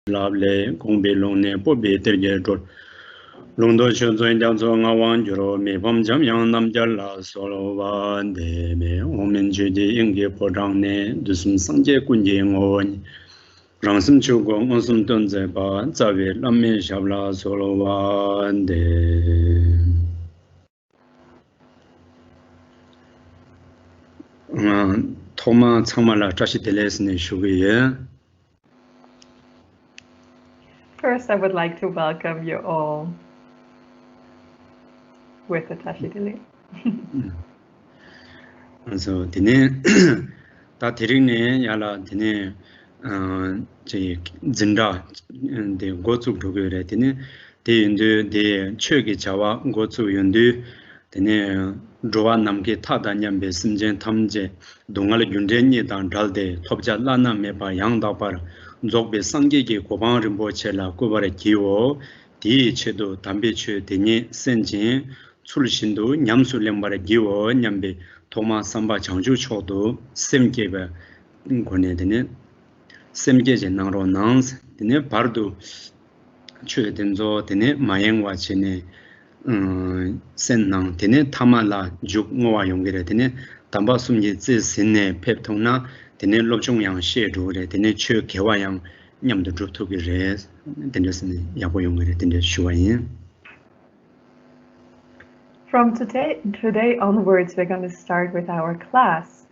Lable, Gongbe Longne, Pobe Terje, Londo Chuzon Jiangzo Ngawan Juro, Me Pom Jam Yang Nam Jala, Solo Van De Me, Omen Judi Inge Podang Dusum Sanje Kunji Ngon, Rangsum Chugo, Onsum Tunze Ba, Zavi, Lame Shabla, Solo Van De. Thoma Chamala Trashi Telesne Shugi. First, I would like to welcome you all with the Tashi Delay. So, Dine, Ta Tirine Yala Dine, Zinda, the Gozu Dugure, Dine, the Chögi Chawa, Gozu Yundu, Dine, Droa Namki Tadanyam Besimjen Tamje, Dungal Yundeni Dan Dalde, Topja Lana Meba Yang Dapar, Zogbe Sangegi Koban Rimbochela, Kubare Kiwo, Di Chedo, Tambichu, Dine, Senjin, Sulshindu, Nyamsu Lembare Giwo, Nyambe, Toma Samba Changju Chodo, Semkeba, Gonedine, Semgeje Naro Nans, Dine Pardu, Chue Denzo, Dine Mayang Wachine, Sen Nang, Dine Tamala, Juk Noa Yongere, Dine Tamba Sumye Zine, Peptona, Dine Lobjong Yang Shedu, Dine Chue Kewayang, Nyam the Drup Togi Res, Dine Yabo Yongere, Dine Shuayin. From today onwards, we're going to start with our class.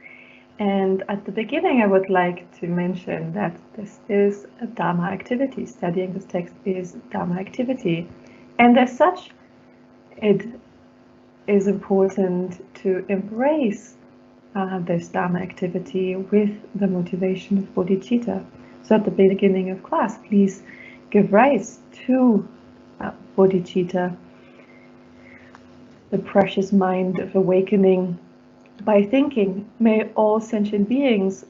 And at the beginning, I would like to mention that this is a Dharma activity. Studying this text is Dharma activity. And as such, it is important to embrace this Dharma activity with the motivation of bodhicitta. So at the beginning of class, please give rise to bodhicitta, the precious mind of awakening, by thinking, may all sentient beings,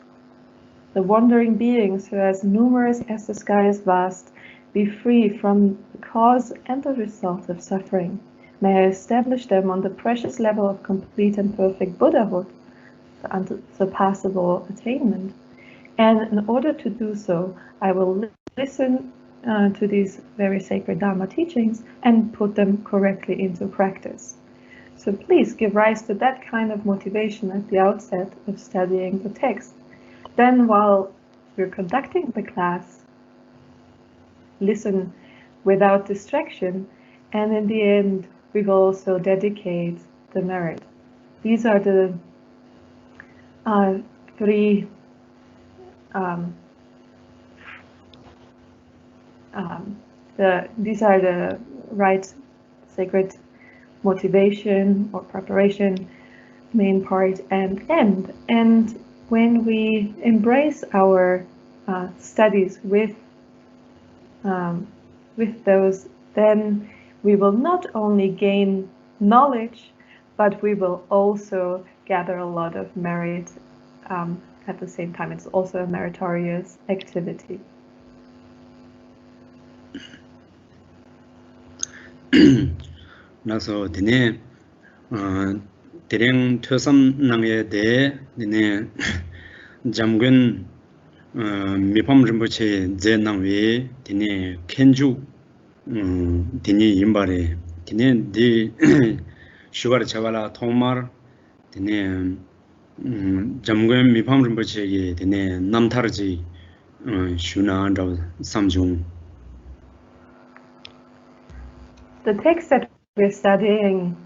the wandering beings who are as numerous as the sky is vast, be free from the cause and the result of suffering. May I establish them on the precious level of complete and perfect Buddhahood, the unsurpassable attainment. And in order to do so, I will listen to these very sacred Dharma teachings and put them correctly into practice. So please give rise to that kind of motivation at the outset of studying the text. Then while we're conducting the class, listen without distraction, and in the end, we will also dedicate the merit. These are the these are the right sacred motivation or preparation, main part and end. And when we embrace our studies with those, then we will not only gain knowledge, but we will also gather a lot of merit at the same time. It's also a meritorious activity. 나서 드네 대령 퇴섬 남에 대 드네 잠근 미팜 림보체 제남위 드네 켄주 드네 임바레 드네 디 슈가르 차발라 통마르 드네 잠근 미팜 림보체게 드네 남타르지 슈나한다고 삼중. The text that we're studying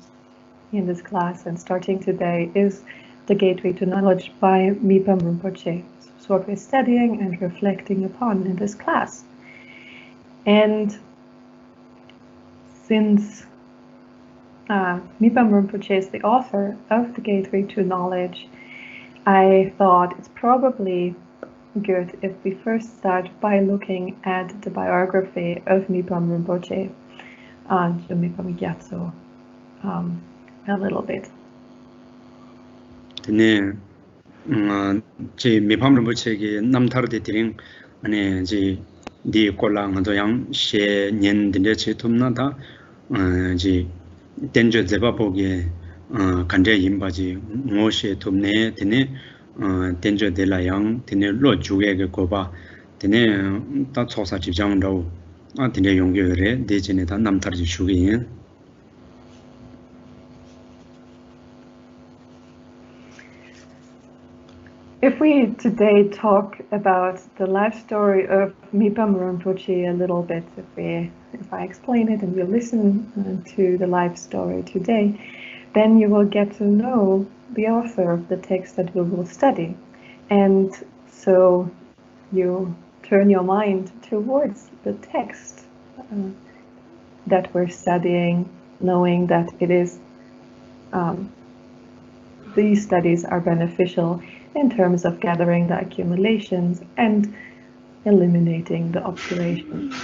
in this class and starting today is The Gateway to Knowledge by Mipam Rinpoche. It's what we're studying and reflecting upon in this class. And since Mipam Rinpoche is the author of The Gateway to Knowledge, I thought it's probably good if we first start by looking at the biography of Mipam Rinpoche. A little bit. 네, 제 미팜 림보체게 남타르데 드링 아니 제 디콜랑 도양 셰 년든데 제톰나다 제 덴저 제바보게 간제 임바지 모셰 톰네 드네 덴저 데라양 드네 로 주게게 고바 되네 다 조사 집장으로 되네 용교래 대진에 다 남타지 주긴. If we today talk about the life story of Mipam Rinpoche a little bit, if I explain it and you listen to the life story today, then you will get to know the author of the text that we will study. And so you turn your mind towards the text that we're studying, knowing that it is these studies are beneficial in terms of gathering the accumulations and eliminating the obscurations.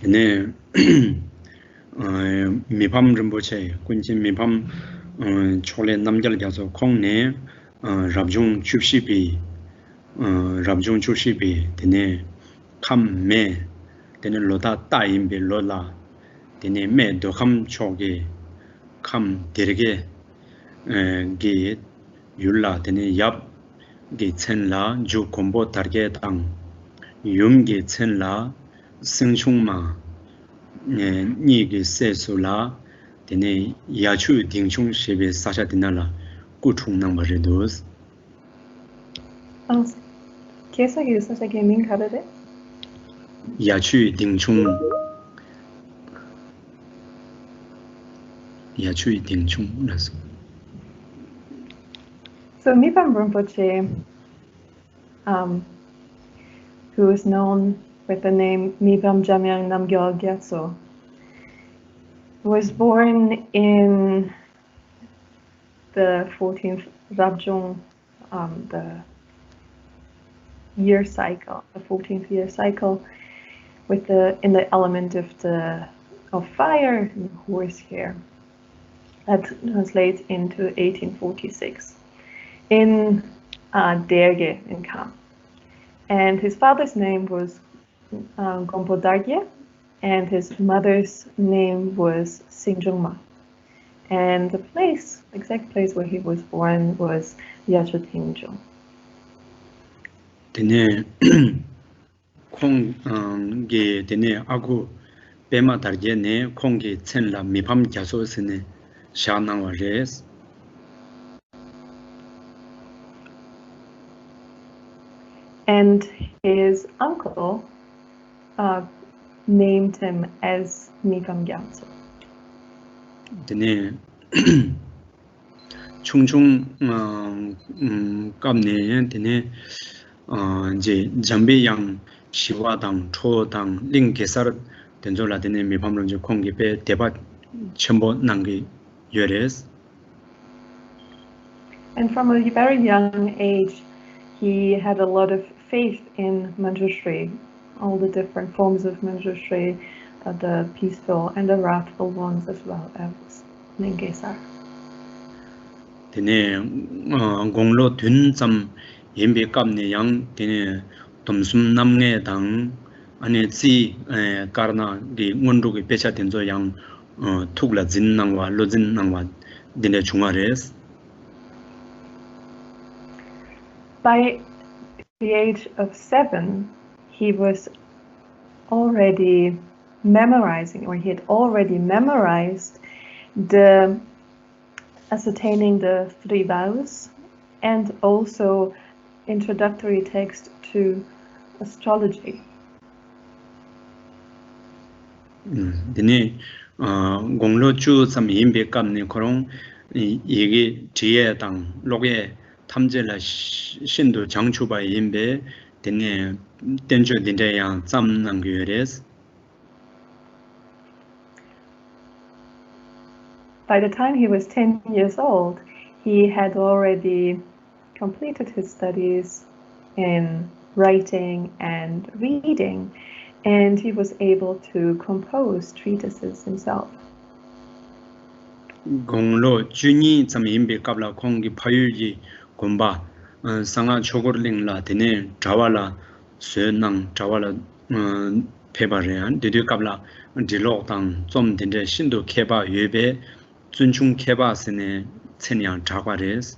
네. 미밤 림보체 군진 미밤 초래 남절 가서 콩네 랍중 주시비 되네 감매 되네 로다 따임비 로라 되네 매도 함 초게 감 데르게 게 율라 되네 얍게 첸라 주 콤보 다르게 땅 용게 첸라 승충마 니게 세술라 되네 야추 딩충 셰베 사샤 디나라 꾸충 남버레도스 Qu'est-ce que ça gaming karare? 야추 딩충 라서. So Mipam Rinpoche, who is known with the name Mipam Jamyang Namgyal Gyatso, was born in the 14th Rabjung, the year cycle, the 14th year cycle, in the element of fire and horsehair. That translates into 1846 in Derge in Kam. And his father's name was Gompo Dargye, and his mother's name was Singjungma. And the exact place where he was born was Yachutingjo. 되네 콩게 되네 아구 베마 다르게네 콩게 첸라 미밤 자소스네 샤나와레스. And his uncle named him as Mipam Gyatso. 되네 충충 깜네 되네 이제 잠베양 시와당 초당 링게사르 된조라 되네 미밤론지 콩게베 대바 첨보 난게 요레스. And from a very young age, he had a lot of faith in Manjushri, all the different forms of Manjushri, the peaceful and the wrathful ones, as well as Lingesar. 되네 공로 든점 임비 깜네 양 되네 domsum namnge dang ane zi karna gi ngonru gi pecha tenzo yang thugla jin nangwa lo jin nangwa dine chungares. By the age of 7, he was already memorizing, or he had already memorized ascertaining the 3 vows, and also introductory text to astrology. dine gonglo chu sam yimbe kamne korong yege jiye dang loge 탐제라 신도 장추바 임베 데네 덴저 딘데야 짬난 거레스. By the time he was 10 years old, he had already completed his studies in writing and reading, and he was able to compose treatises himself. 공로 주니 참 임베 갑라 공기 파유지 곰바 상아 초고링라 데네 자왈라 쇠낭 자왈라 페바레안 데디 갑라 디로당 좀 딘데 신도 케바 예베 준충 케바스네 천양 자과레스.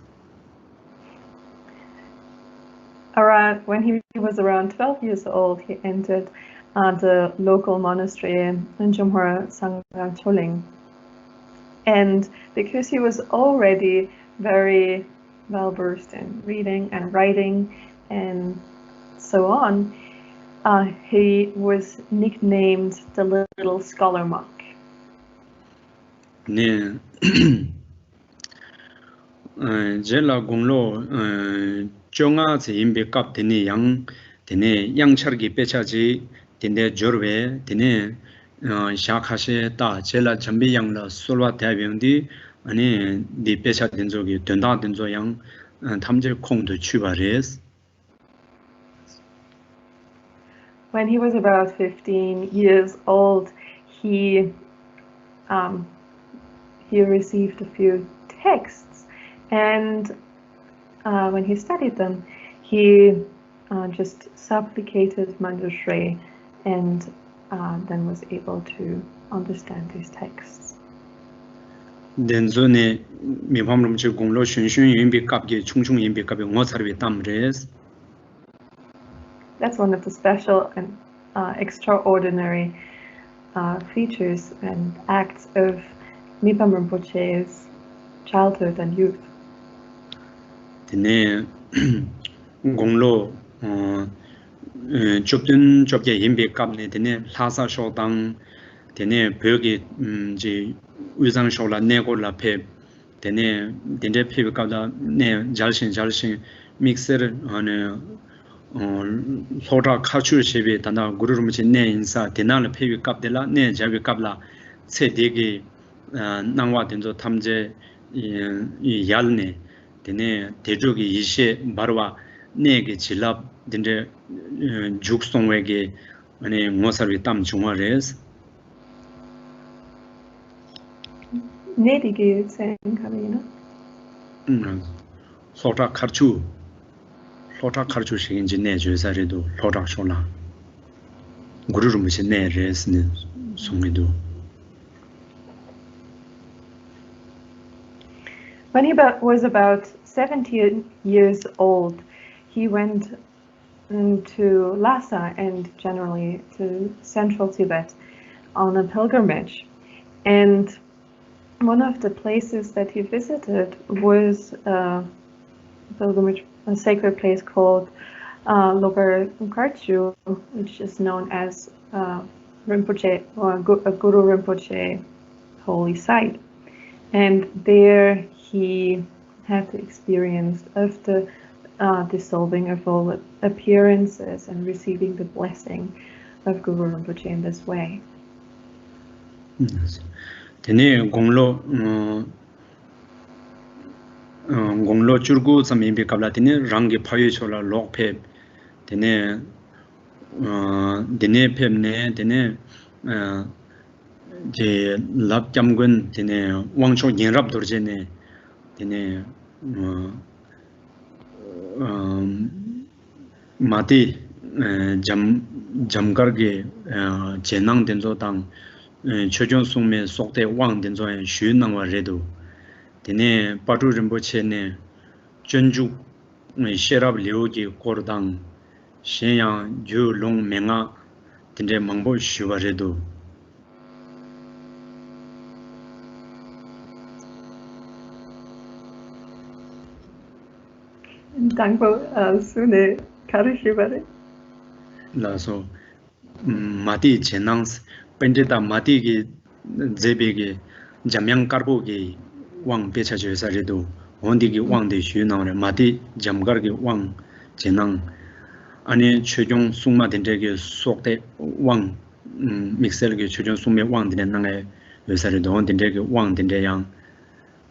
when he was around 12 years old, he entered the local monastery in Jomhora Sangha Choling. And because he was already very well versed in reading and writing and so on, he was nicknamed the little scholar monk. 네. 제라 공로 정아 제임베 갑 되네 양 되네 양처기 빼차지 되네 저르베 되네 샤카시다 제라 전비 양라 솔와 대병디 아니 니 빼차 된 적이 된다 된 조양 탐제 콩도 출발했. When he was about 15 years old, he received a few texts, and when he studied them, he just supplicated Manjushri and then was able to understand these texts. 덴존에 미밤름치 공로 슌슌 인비 갑게 충충 인비 갑에 ngosarbe tamres. That's one of the special and extraordinary features and acts of Mipam Rinpoche's childhood and youth. 드네 공로 좁게 인비 갑네 드네 라사 쇼당 드네 벽이 이제 의상 쇼라 내고라 페 드네 딘데 페 갑다 네 잘신 믹서를 하네 소라 카추시비 단다 구르rum치 네 인사 데나를 페비 갑데라 네 자비 갑라 세데게 나와 된저 탐제 이 얄네 데네 대족이 이시 바로와 네게 질랍 딘데 죽송웨게 아니 모서비 땀 중화레스 네디게 생각하면은 소라 카추 시인지 내 주사리도 소라 쇼라 구르rum치 네 레스는 송미도. When he was about 17 years old, he went to Lhasa and generally to central Tibet on a pilgrimage. And one of the places that he visited was a sacred place called Logar Karchu, which is known as Rinpoche or Guru Rinpoche holy site. And there he had the experience of the dissolving of all appearances and receiving the blessing of Guru Rinpoche in this way. Tene gonglo churgu samimbe kabla tene rangi phaye chola lokphe tene dene phemne tene je lap jamgun tene wangcho yenrap dorjene tene mati jamgarge jenang denzo tang chojon sungme sokte wang denzo shu nangwa redo tene patu rinpoche ne chonju sherab lyoge kordang shenyang ju long menga tene mangbo shuwa redo. Dankbo sune karushibare. 라서 마디 제낭스 벤데다 마디기 제베게 잠양 까르보게 왕 베차줘서리도 원디기 왕데 슈나오네 마디 잠가르게 왕 제낭 아니 최종 숙마된데게 속대 왕 믹셀게 최종 숙메 왕데 나게 요사리도 원된데게 왕된데양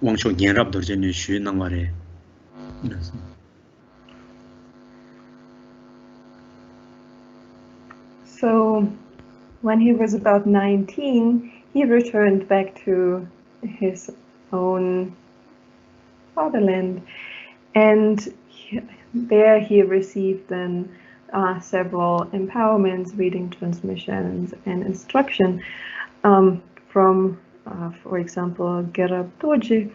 왕쇼 연랍도 전에 슈나와레. So when he was about 19, he returned back to his own fatherland, and there he received then several empowerments, reading transmissions, and instruction from, for example, Gerab Dorji,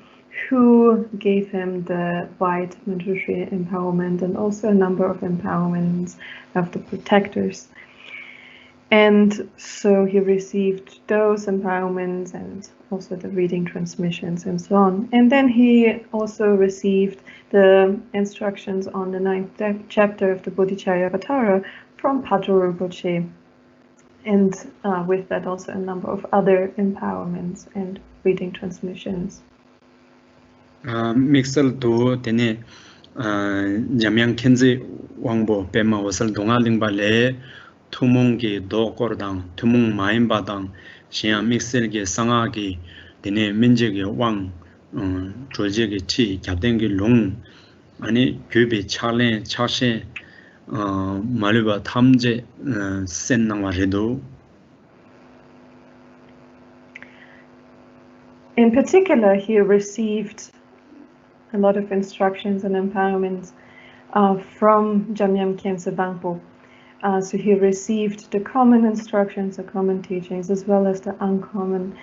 who gave him the white military empowerment and also a number of empowerments of the protectors. And so he received those empowerments and also the reading transmissions and so on. And then he also received the instructions on the 9th chapter of the Bodhicharyavatara from Padre Rinpoche. And with that also a number of other empowerments and reading transmissions. Mixel do tene Jamyang Kenzi Wangbo Pema wasal Dongaling Bale Tumungi do Kordang, Tumung Maimbadang, Shia Mixelge Sangagi, Dene Minjege Wang, Jojegi Chi, Kadengi Lung, Ani Gubi Chale, Chashe, Maluba Tamje, Sennawa Redo. In particular, he received a lot of instructions and empowerments from Jamyang Khyentse Bangpo. So he received the common instructions, the common teachings, as well as the uncommon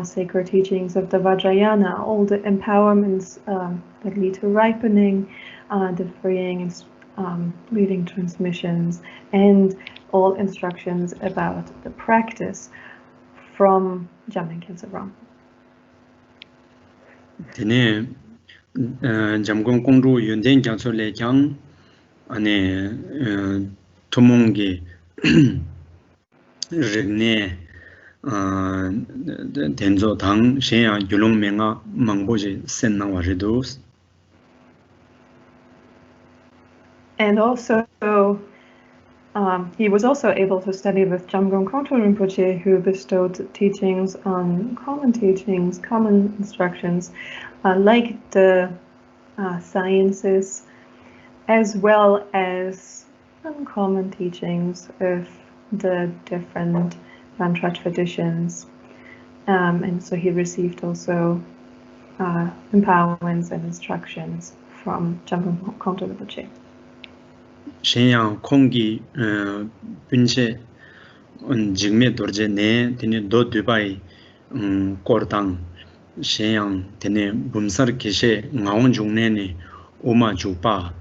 sacred teachings of the Vajrayana, all the empowerments that lead to ripening, the freeing, reading transmissions, and all instructions about the practice from Jamyang Khyentse Bangpo. Tene Jamgon Kongru Yunden Gyatso Le Kyang Ane Tumungi Rigne Tenzo Tang Shenya Yulung Menga Mangboji Sennawa Redus. And also, he was also able to study with Jamgon Kongtrul Rinpoche, who bestowed teachings on common teachings, common instructions, like the sciences, as well as uncommon teachings of the different mantra traditions. And so he received also empowerments and instructions from Jamgon Kongtrul Rinpoche. Shenyang Kongi Bunche Jigme Dorje Ne Tene Do Dubai Kordang Shenyang Tene Bumsar Keshe Ngaon Jungne Ne Oma Jupa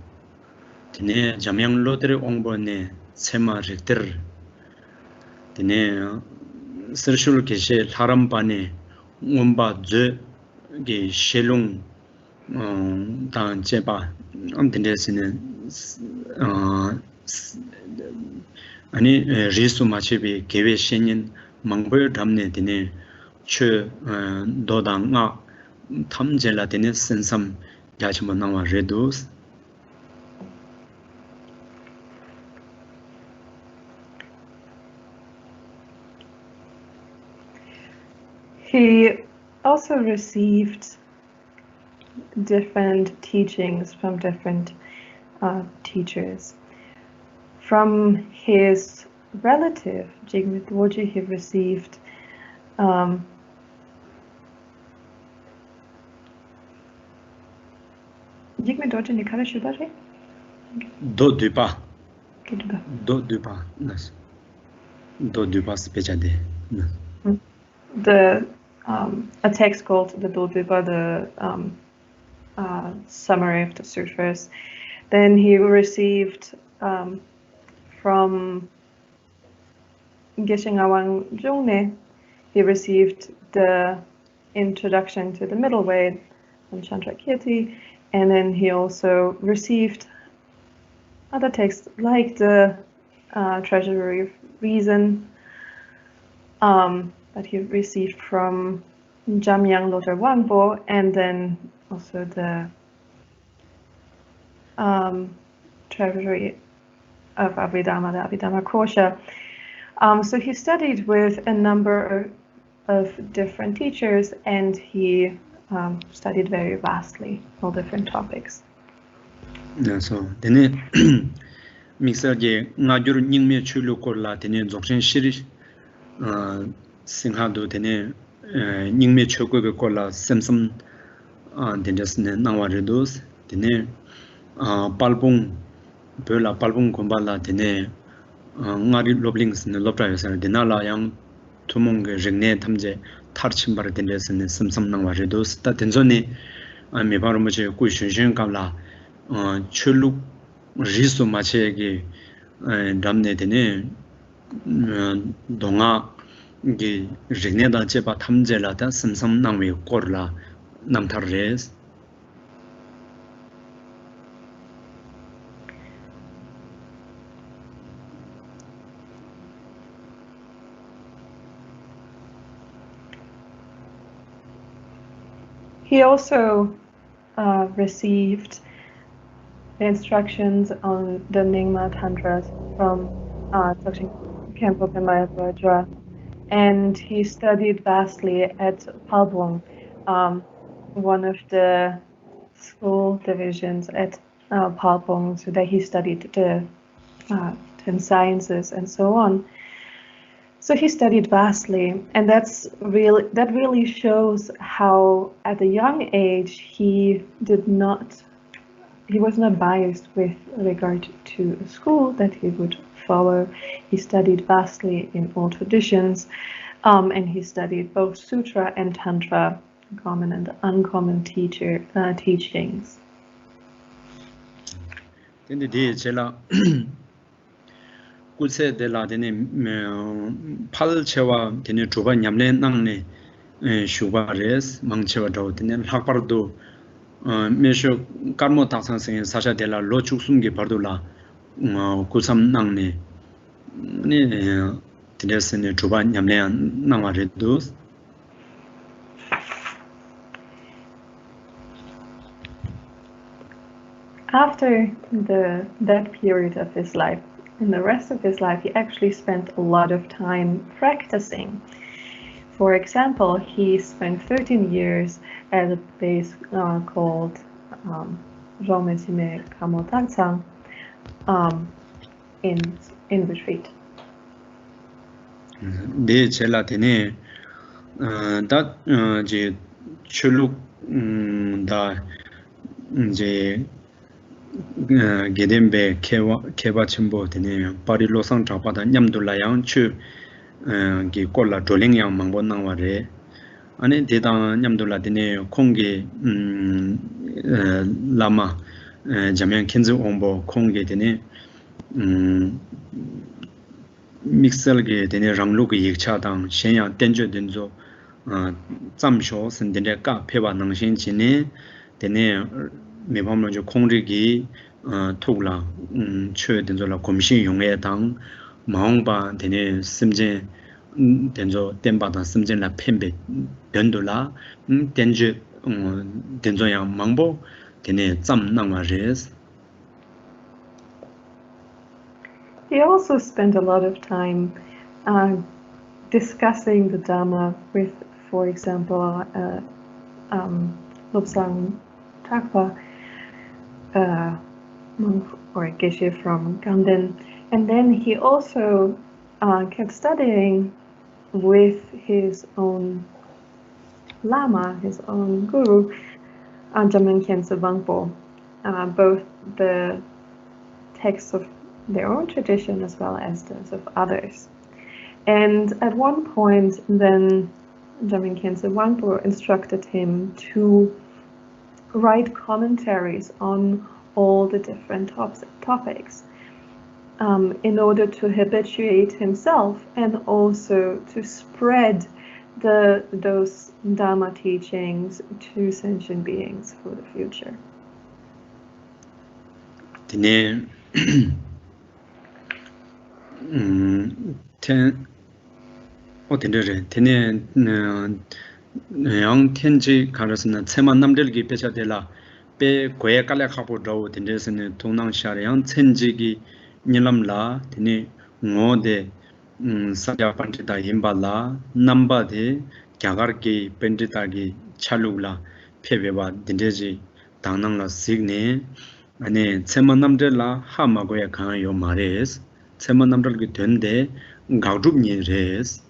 Tene Jamyang Lotere Ongbo Ne Sema Rikter Tene Sershul Keshe Laramba Ne Omba Dze Ge Shelung Dan Jeba Tene Sine 아니 리수 마치비 개외 신인 망벌 담네 되네 최 도당아 탐젤라 되네 sensam야치만 나와 reduce. He also received different teachings from different teachers. From his relative, Jigme Dorje, he received Jigme Dorje ne kara shubare? Do dupa. Do dupa. Do dupa spejade. The a text called the Dodupa, the summary of the sutras. Then he received from Geshe Ngawang Zhongne, he received the introduction to the middle way from Chandrakirti, and then he also received other texts like the Treasury of Reason that he received from Jamyang Loter Wangpo, and then also the Treasury of Abhidhamma, the Abhidhamma Kosha. So he studied with a number of different teachers, and he studied very vastly all different topics. So then mixerge ngajur ningme chulu korla tene zokshen shiri singhadu tene ningme chokoge korla semsam denesne nawaredos tene palbung Bela Palbung Kumbala Dene Ngari Loblings in the Lopra Denala Yang Tumung Regne Tamje tarchimbar dendesne samsamnang waredos ta tenzone me baru mo che ku shin kamla chulu risu machege damne dene 동아 게 르네다 제바 탐제라다 심samnangwe korla namtarres. He also received the instructions on the Nyingma Tantras from Dzogchen Khenpo Pema Vajra, and he studied vastly at Palbong, one of the school divisions at Palbong, so that he studied the 10 sciences and so on. So he studied vastly, and that really shows how at a young age he was not biased with regard to a school that he would follow. He studied vastly in all traditions, and he studied both Sutra and Tantra, common and uncommon teachings. Kutse de la dene pal chewa dene chuba nyamle nangne shuba res mang chewa daw dene lakpar do mesho karmo taksan senge sasha de la lo chuksum ge bardo la kusam nangne ne dene sene chuba nyamle nangwa re do. After that period of his life, in the rest of his life, he actually spent a lot of time practicing. For example, he spent 13 years at a place called Zhongmensime Kamotangsang in retreat. 네 제라 되네 다 이제 출룩 다 이제 게덴베 케바 침보 되네 파리로상 잡아다 냠둘라양 추 기 콜라 돌링양 망본낭 와레 아니 대다 냠둘라 되네 콩게 라마 자면 켄즈 옹보 콩게 되네 믹셀게 되네 랑루게 익차당 신야 덴저 된조 잠쇼 선데네 까 페바 능신 지네 되네 매밤로 저 콩리기 토글라 최 된조라 검신 용에 당 마옹바 되네 심제 된조 덴바다 심제라 펜베 변도라 된저 된조양 망보 되네 잠낭마레스. He also spent a lot of time discussing the Dhamma with, for example, Lobsang Takpa, monk or geshe from Ganden. And then he also kept studying with his own Lama, his own guru, Jamin Khyentse Wangpo, both the texts of their own tradition as well as those of others. And at one point, then Jamin Khyentse Wangpo instructed him to write commentaries on all the different topics in order to habituate himself and also to spread those Dhamma teachings to sentient beings for the future. yang tenji karasna tseman namdel gi pecha dela pe goya kala khapo daw tendesne tonang shar yang tsenji gi nilam la tene ngode saja pandita himbala namba de kyagar ki pandita gi chalugla phebeba dindeji danang la signe ane tseman namdel la hama goya khan yo mares tseman namdel gi dende gaudup ni res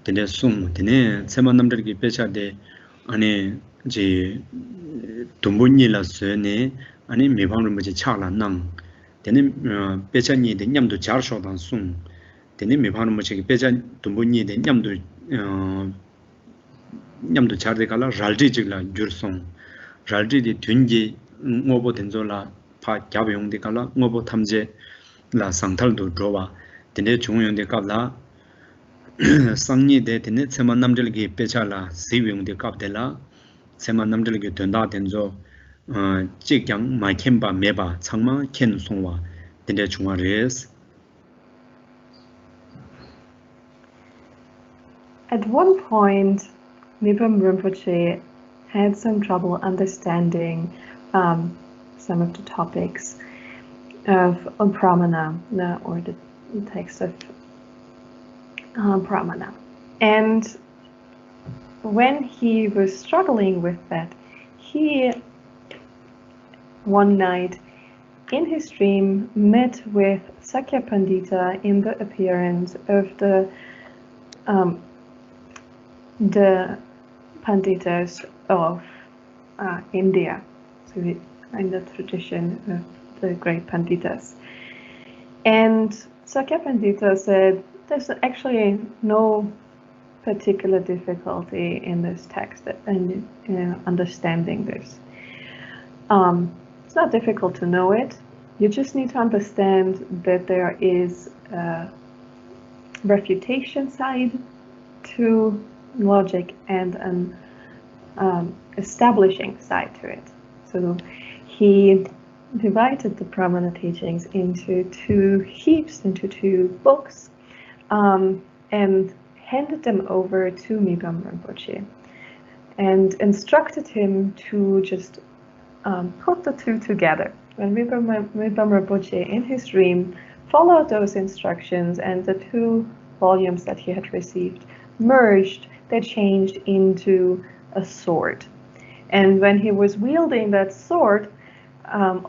tene sum tene tseman namdel gi pecha de ane je dumbunyi la sene ane mebang rum je chala nang tene pecha ni de nyamdo jar shodan sum tene mebang rum je pecha dumbunyi de nyamdo 냠도 차르데 갈라 랄지직라 줄송 랄지디 튠지 ngobo denzola pa gyabe yongde kala ngobo tamje la sangtal do drowa dene chung yongde kapla sangni de dene tsema namdel gi pecha la siw yongde kapde la tsema namdel gi denda denzo jikyang ma kemba meba changma ken songwa dene chungwa res. At one point, Mibam Rinpoche had some trouble understanding some of the topics of Pramana, or the text of Pramana. And when he was struggling with that, he one night in his dream met with Sakya Pandita in the appearance of the Panditas of India, so in the tradition of the great Panditas. And Sakya Pandita said, there's actually no particular difficulty in this text and understanding this. It's not difficult to know it. You just need to understand that there is a refutation side to logic and an establishing side to it. So he divided the Pramana teachings into two heaps, into two books, and handed them over to Mibam Rinpoche and instructed him to just put the two together. When Mibam Rinpoche in his dream followed those instructions and the two volumes that he had received merged, they changed into a sword. And when he was wielding that sword,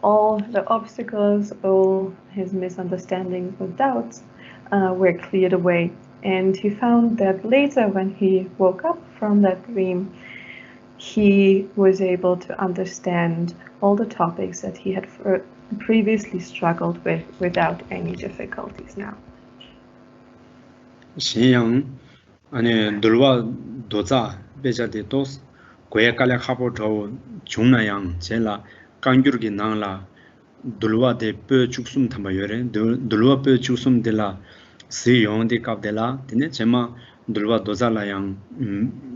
all the obstacles, all his misunderstandings or doubts were cleared away. And he found that later, when he woke up from that dream, he was able to understand all the topics that he had previously struggled with without any difficulties now. 신양 안에 들와 도자 베자데 도스 고야칼레 하보 저 중나양 제라 강규르기 나라 들와데 뼈 죽숨 담아요레 들와 뼈 죽숨 데라 시용데 갑데라 드네 제마 들와 도자라양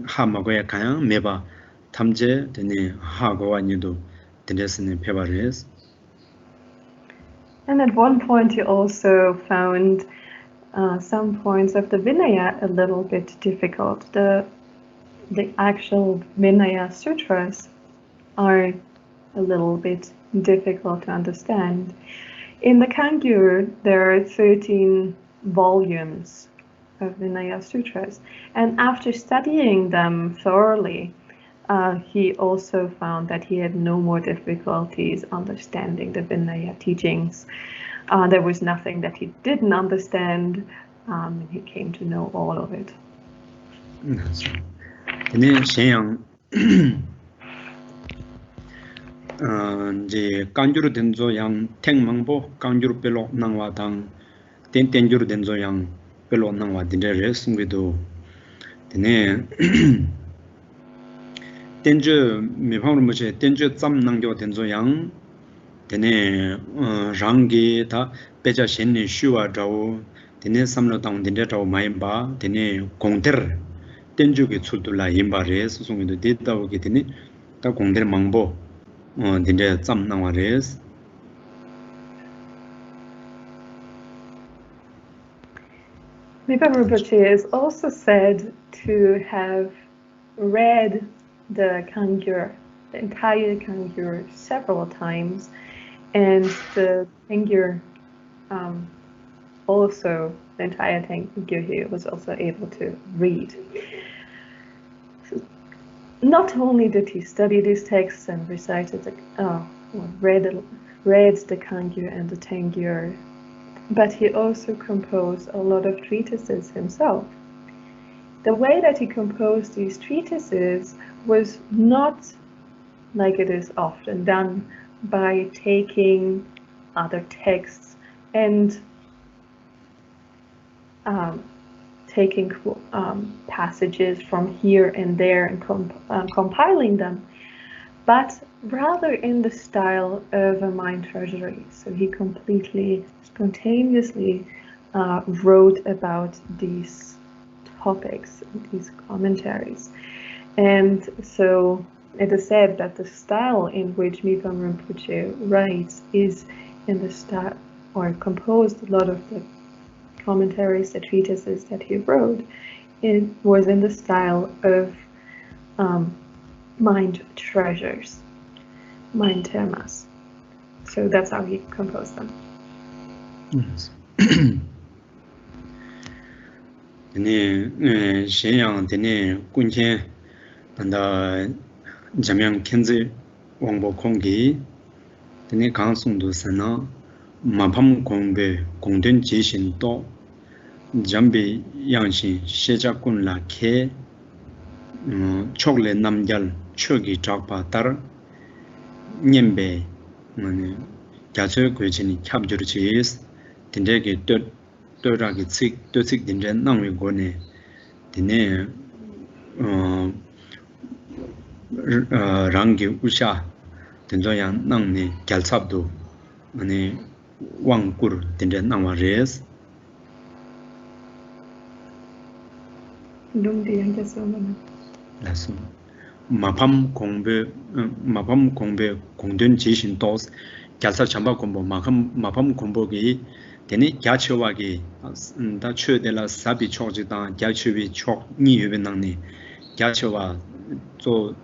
하마고야 가양 메바 탐제 드네 하고와니도 드네스네 페바레스. And at one point he also found some points of the Vinaya a little bit difficult. The actual Vinaya sutras are a little bit difficult to understand. In the Kangyur, there are 13 volumes of Vinaya sutras, and after studying them thoroughly, he also found that he had no more difficulties understanding the Vinaya teachings. There was nothing that he didn't understand, and he came to know all of it. 이제 간주로 된조 양 택망보 간주로 별로 나와당 텐텐주로 된조 양 별로 나와 dinere 숨기도 되네. 텐주 미방으로 뭐지 텐주 짬 남겨 된조 양 되네. 랑게 다 배자 신니 슈와 자오 되네 삼로 당 된데 자오 마임바 되네 공터 텐주게 출둘라 임바레스 숨기도 됐다오게 되네. 다 공터 망보 dinre tsam nangwa res. Mibam Rinpoche is also said to have read the Kangyur, the entire Kangyur, several times, and the Kangyur also, the entire Kangyur he was also able to read. Not only did he study these texts and recited read the Kangyur and the Tengyur, but he also composed a lot of treatises himself. The way that he composed these treatises was not like it is often done, by taking other texts and taking passages from here and there and compiling them, but rather in the style of a mind treasury. So he completely spontaneously wrote about these topics, these commentaries. And so it is said that the style in which Mipam Rinpoche writes is in the style, or composed a lot of the commentaries, the treatises that he wrote, it was in the style of mind treasures, mind termas. So that's how he composed them. Yes. Dene Shenyang dene kunchen anda jamyang kenzi wangbo kongi dene kangsung do sana mapam kongbe kongden jishin to jambi yangshin sheja kun la ke chokle namgyal chogi chakpa tar nyembe mane gyatso kwechini kyabjurchis dindegi dörragi tsik dindre nangwe gone dine rangi usha dindro yang nangne gyalsabdo mane wangkur dindre nangwa res Lungdi yang jasomana. lasu mapam kongbe kongden jishin tos gyalsa chamba kombo mapam kombo gi dene gyachewagi da chödela sabi chokjida gyachewi chok ni yebe nangni gyachewa zo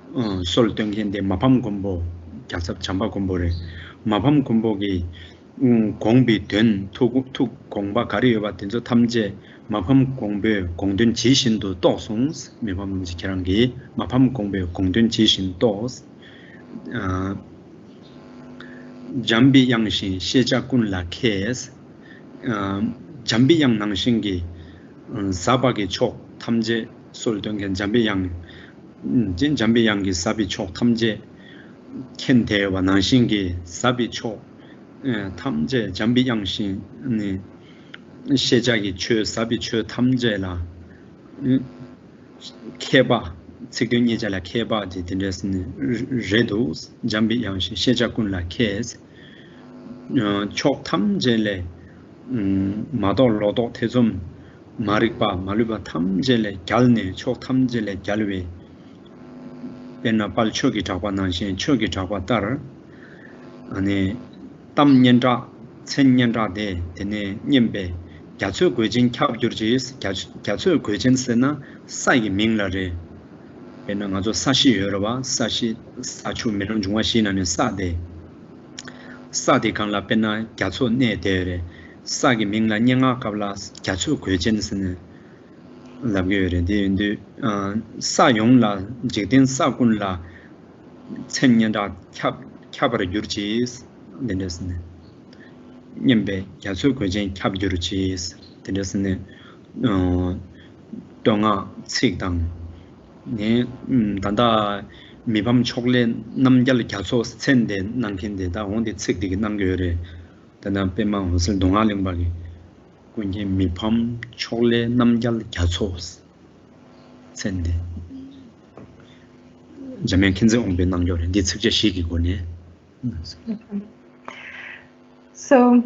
sol tengende mapam kombo gyalsa chamba kombore mapam kombogi 공비 된 투 공바 가리여바 된저 탐제 마팜 공배 공된 지신도 또송스 메밤 지켜란 게 마팜 공배 공된 지신도 잠비 양신 시작군 라케스 잠비 양 낭신기 사바게 촉 탐제 솔던겐 잠비 양 잠비 양기 사비 촉 탐제 켄대와 낭신기 사비 촉 탐제 잠비 양신 시작이 최 사비 최 탐제라 케바 책견이 잘라 케바지 된데스는 레도스 잠비 양신 시작군라 케스 촉 탐제레 마돌로도 태좀 마릭바 말루바 탐제레 갈네 촉 탐제레 갈웨 베나 발초기 잡아난신 초기 잡아따르 아니 땀년자 천년자데 되네 님베 갸초 괴진 캡줄지스 갸초 괴진스나 사이 민라레 베나 아주 사시 여러와 사시 사추 메론 중화시나는 사데 사데 간라 베나 갸초 네데레 사기 민라 냥아 갑라 갸초 괴진스는 라비여레 데인데 사용라 지든 사군라 천년자 캡을 줄지스 된데스네 님베 야수 거진 캡주르치스 된데스네 동아 책당 네 단다 미밤 초콜릿 남절 야수 센데 남긴데다 온데 책되게 남겨요래 단다 빼만 무슨 동아링바기 군지 미밤 초콜릿 남절 야수 센데 자면 킨즈 온베 남겨요래 네 책제 시기고네. So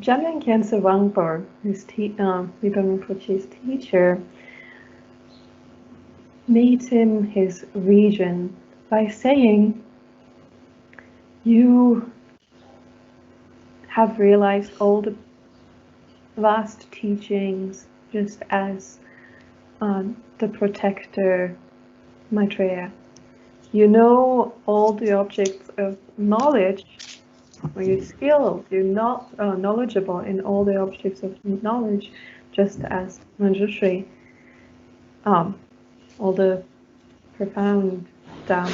Jamyang Khyentse Wangpo, Mipam Rinpoche's teacher, made him his regent by saying, "You have realized all the vast teachings just as the protector Maitreya. You know all the objects of knowledge, or you're skilled, you're not knowledgeable in all the objects of knowledge, just as Manjushri, all the profound Dhamma.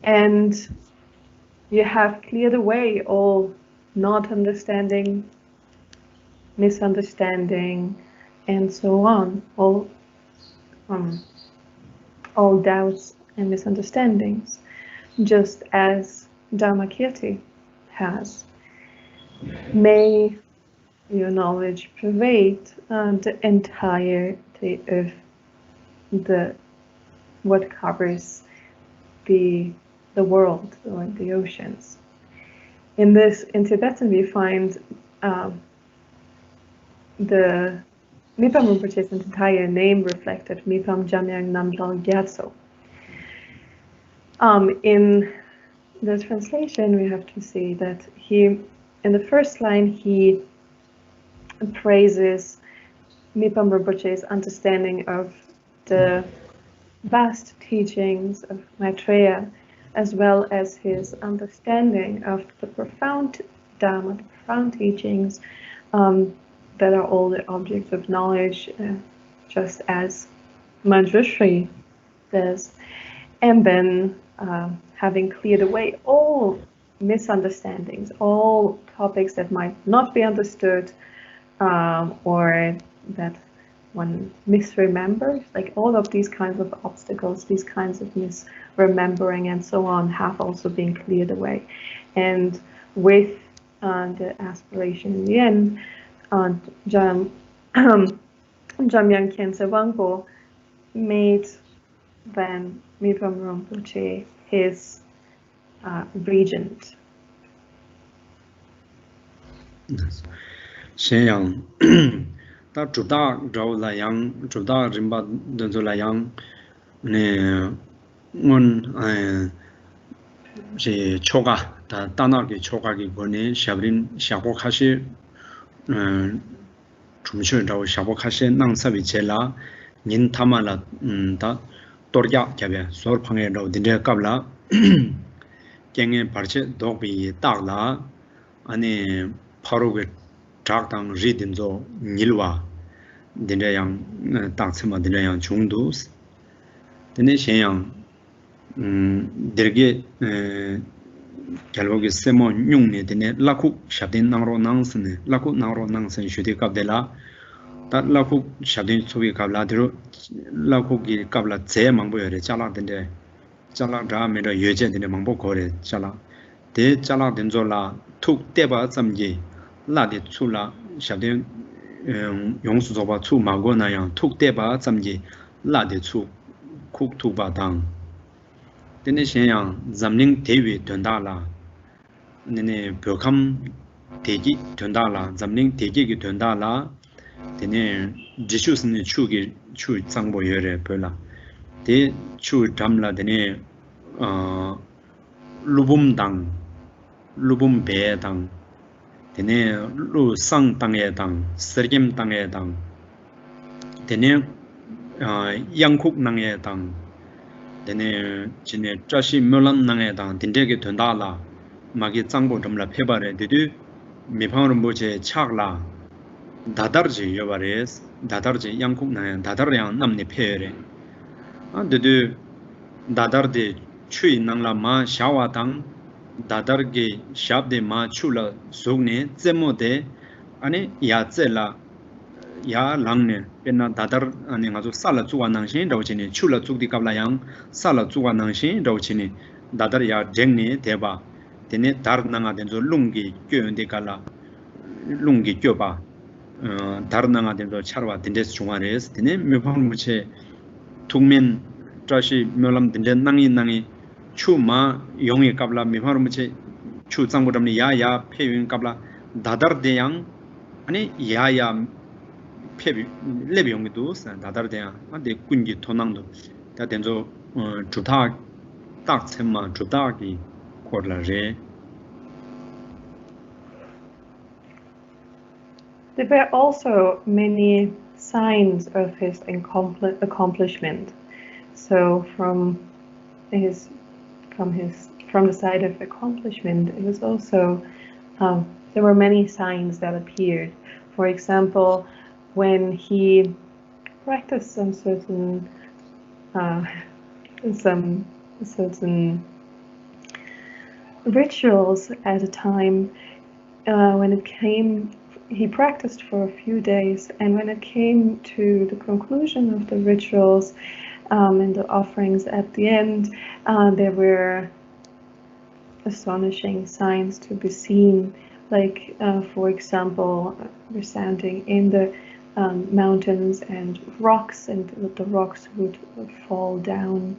And you have cleared away all not understanding, misunderstanding, and so on, all doubts and misunderstandings, just as Dharmakirti has. May your knowledge pervade the entirety of what covers the world or the oceans. In Tibetan we find the Mipam Rinpoche's entire name reflected, Mipam Jamyang Namjal Gyatso. In the translation, we have to see that in the first line, he praises Mipam Rinpoche's understanding of the vast teachings of Maitreya, as well as his understanding of the profound Dharma, the profound teachings that are all the objects of knowledge, just as Manjushri says. And then, having cleared away all misunderstandings, all topics that might not be understood, or that one misremembers, like all of these kinds of obstacles, these kinds of misremembering and so on have also been cleared away. And with the aspiration in the end, Jamyang Khyentse Wangpo made then Mipam Rinpoche his regent. Shenyang ta chupda draw la yang chupda rimba donzo la yang ne ngon je choga ta tanar ge choga ge gone shabrin shabo khashi chumshu draw shabo khashi nang sabi chela nin thamala ta torya kyabe sor phange draw dinde kabla kenge parche dogbi tagla ane pharoge 작당 리딘조 닐와 dinayang taksima dinayang chungdus dine shenyang derge kalwoge semo nyungne dine lakuk shabdin nangro nangsne lakuk nangro nangsen shude kabdela ta lakuk shabdin sugi kabla diro lakuk gi kabla tse mangbo yore chala dinde chala dra mero yeje dine mangbo gore chala de chala dinzo la tuk teba zamji la de chula shabden yongsu zoba chu mago na yang tuk teba zamji la de chu kuk tu ba dang dene shen yang zamning dewi tunda la nene byokam deji tunda la zamning deji gi tunda la dene jishu sne chu gi chu zangbo yore pela de chu damla dene lubum dang lubum be dang dene lu sang tangye dang sergem tangye dang dene yangkuk nangye dang dene jine trashi myolam nangye dang dindege tundala magi zangbo damla pebare dedu mipang rinpoche chakla dadarji yobares dadarji yangkuk nangye dadar yang namni peyore dedu dadarde chui nangla ma shawa dang dadarge shabde ma chula sogne zemode ane ya zela ya langne pena dadar ane ngazo sala zuwa nangshin rawchini chula zugdi kabla yang sala zuwa nangshin rawchini dadar ya jengne deba dene dar nanga denzo lungi gyönde kala lungi gyoba dar nanga denzo charwa dendes chungwares dene myophang muche tukmen trashi myolam dende nangi 추마 용이 갑라 미마르무체 추 장고담니 야야 폐윈 갑라 다다르대양 아니 야야 폐비 레비 용기도 다다르대양 안데 군기 토낭도 다 된조 주타 딱체마 주타기 코르라제. There were also many signs of his accomplishment. So from the side of accomplishment, it was also there were many signs that appeared. For example, when he practiced some certain rituals at a time, he practiced for a few days, and when it came to the conclusion of the rituals and the offerings at the end, there were astonishing signs to be seen. Like, for example, we're standing in the mountains and rocks, and the rocks would fall down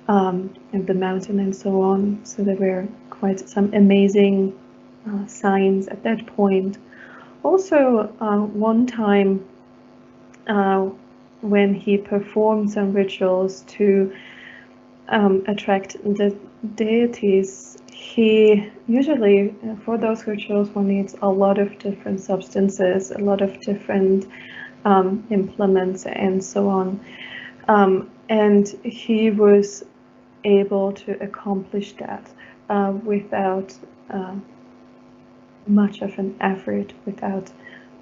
and the mountain and so on. So there were quite some amazing signs at that point. Also, one time when he performed some rituals to attract the deities, he usually, for those rituals, one needs a lot of different substances, a lot of different implements and so on. And he was able to accomplish that without much of an effort, without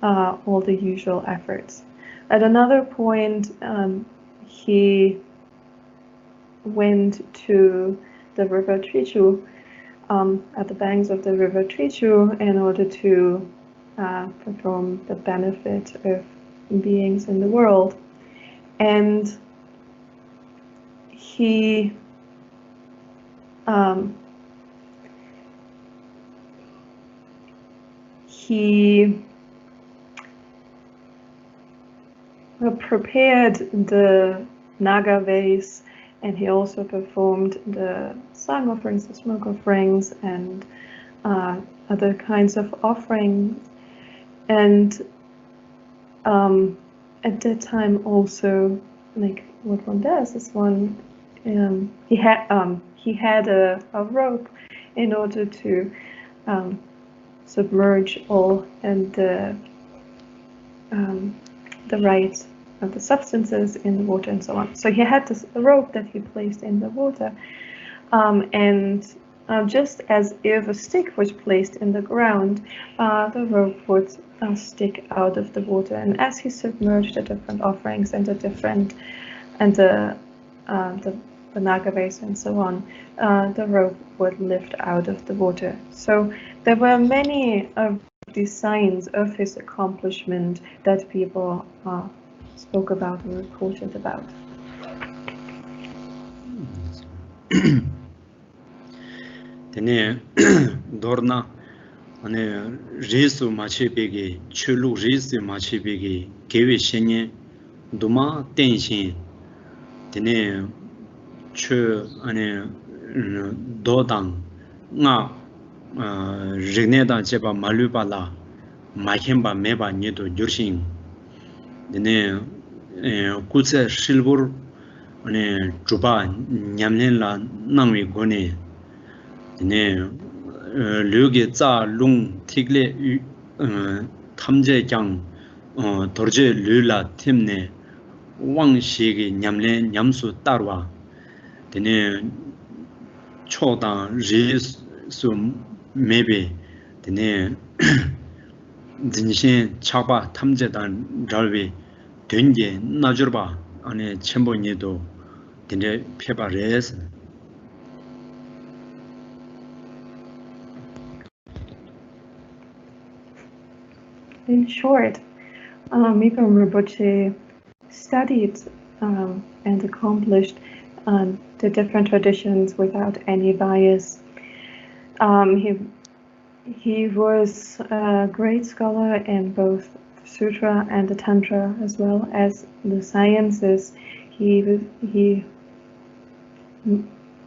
all the usual efforts. At another point, he went to the river Trichu, at the banks of the river Trichu, in order to perform the benefit of beings in the world. And he prepared the Naga vase, and he also performed the song offerings, the smoke offerings, and other kinds of offerings. And at that time also, like what one does is one, he had a rope in order to submerge all and the right of the substances in the water and so on. So he had this rope that he placed in the water, and just as if a stick was placed in the ground, the rope would stick out of the water, and as he submerged the different offerings and the different the Naga vase and so on, the rope would lift out of the water. So there were many of these signs of his accomplishment that people spoke about and reported about. Tene dorna ane risu machibegi chulu risu machibegi kewe shenye duma tenshin tene chu ane dodang nga rigne da cheba maluba la mahemba meba nyedo jurshin tene kutse shilbur ane juba nyamlen la nangwe gone tene 류게 자 룽 티글레 탐제장 도르제 류라 팀네 왕시기 냠레 냠수 따르와 tene 초당 리수 메베 tene 진신 차바 탐제단 잘비 된게 나주르바 안에 첨보니도 tene 페바레스. In short, Miko Rinpoche studied and accomplished the different traditions without any bias. He was a great scholar in both the Sutra and the Tantra, as well as the sciences. He